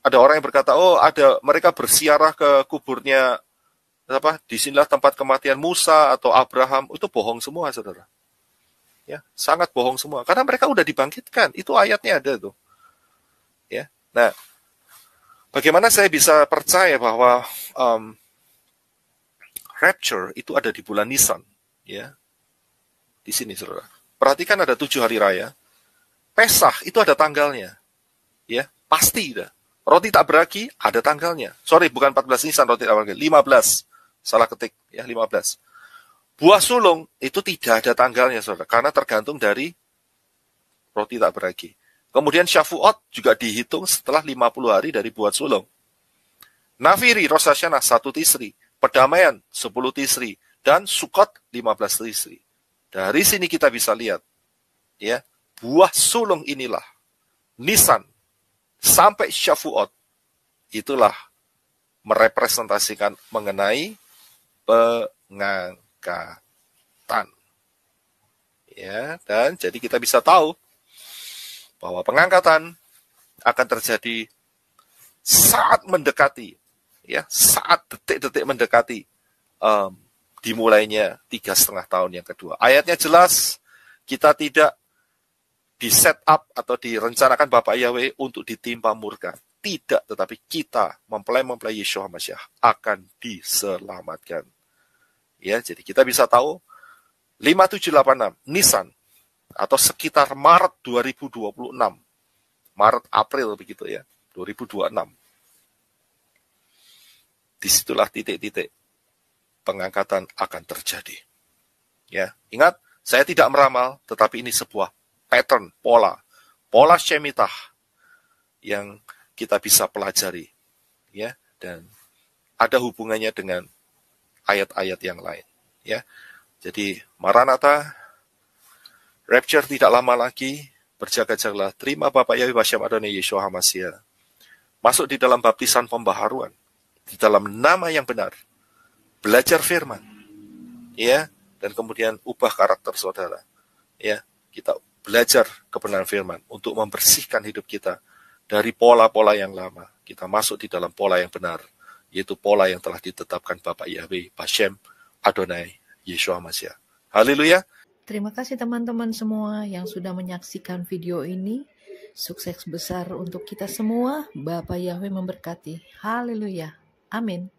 ada orang yang berkata, oh, ada mereka bersiarah ke kuburnya disinilah tempat kematian Musa atau Abraham, itu bohong semua, saudara. Ya, sangat bohong semua. Karena mereka udah dibangkitkan. Itu ayatnya ada tuh. Ya, nah, bagaimana saya bisa percaya bahwa rapture itu ada di bulan Nisan? Ya, di sini, saudara. Perhatikan ada 7 hari raya. Pesah itu ada tanggalnya. Ya, pasti dah. Roti tak beragi ada tanggalnya. Sorry, bukan 14 Nisan roti tak beragi, 15. Salah ketik, ya, 15. Buah sulung itu tidak ada tanggalnya, saudara, karena tergantung dari roti tak beragi. Kemudian Syafuot juga dihitung setelah 50 hari dari buah sulung. Nafiri, Rosh Hashanah, 1 Tisri. Pendamaian, 10 Tisri. Dan Sukot, 15 Tisri. Dari sini kita bisa lihat, ya, buah sulung inilah, Nisan, sampai Syafuot, itulah merepresentasikan mengenai pengangkatan. Ya, dan jadi kita bisa tahu bahwa pengangkatan akan terjadi saat mendekati, ya, saat detik-detik mendekati dimulainya 3,5 tahun yang kedua. Ayatnya jelas, kita tidak di-set up atau direncanakan Bapak Yahweh untuk ditimpa murka. Tidak, tetapi kita mempelai Yeshua Mashiach akan diselamatkan. Ya, jadi kita bisa tahu 5786 Nisan atau sekitar Maret 2026. Maret April begitu ya, 2026. Disitulah titik-titik pengangkatan akan terjadi. Ya, ingat, saya tidak meramal, tetapi ini sebuah pattern, pola Shemitah yang kita bisa pelajari, ya, dan ada hubungannya dengan ayat-ayat yang lain, ya. Jadi, Maranatha, rapture tidak lama lagi, berjaga-jagalah, terima Bapak Yahweh Bashem Adonai Yeshua HaMashiach. Masuk di dalam baptisan pembaharuan, di dalam nama yang benar, belajar firman, ya, dan kemudian ubah karakter saudara, ya. Kita belajar kebenaran firman untuk membersihkan hidup kita dari pola-pola yang lama. Kita masuk di dalam pola yang benar, yaitu pola yang telah ditetapkan Bapak Yahweh Bashem Adonai Yeshua HaMashiach. Haleluya. Terima kasih teman-teman semua yang sudah menyaksikan video ini. Sukses besar untuk kita semua. Bapak Yahweh memberkati. Haleluya. Amin.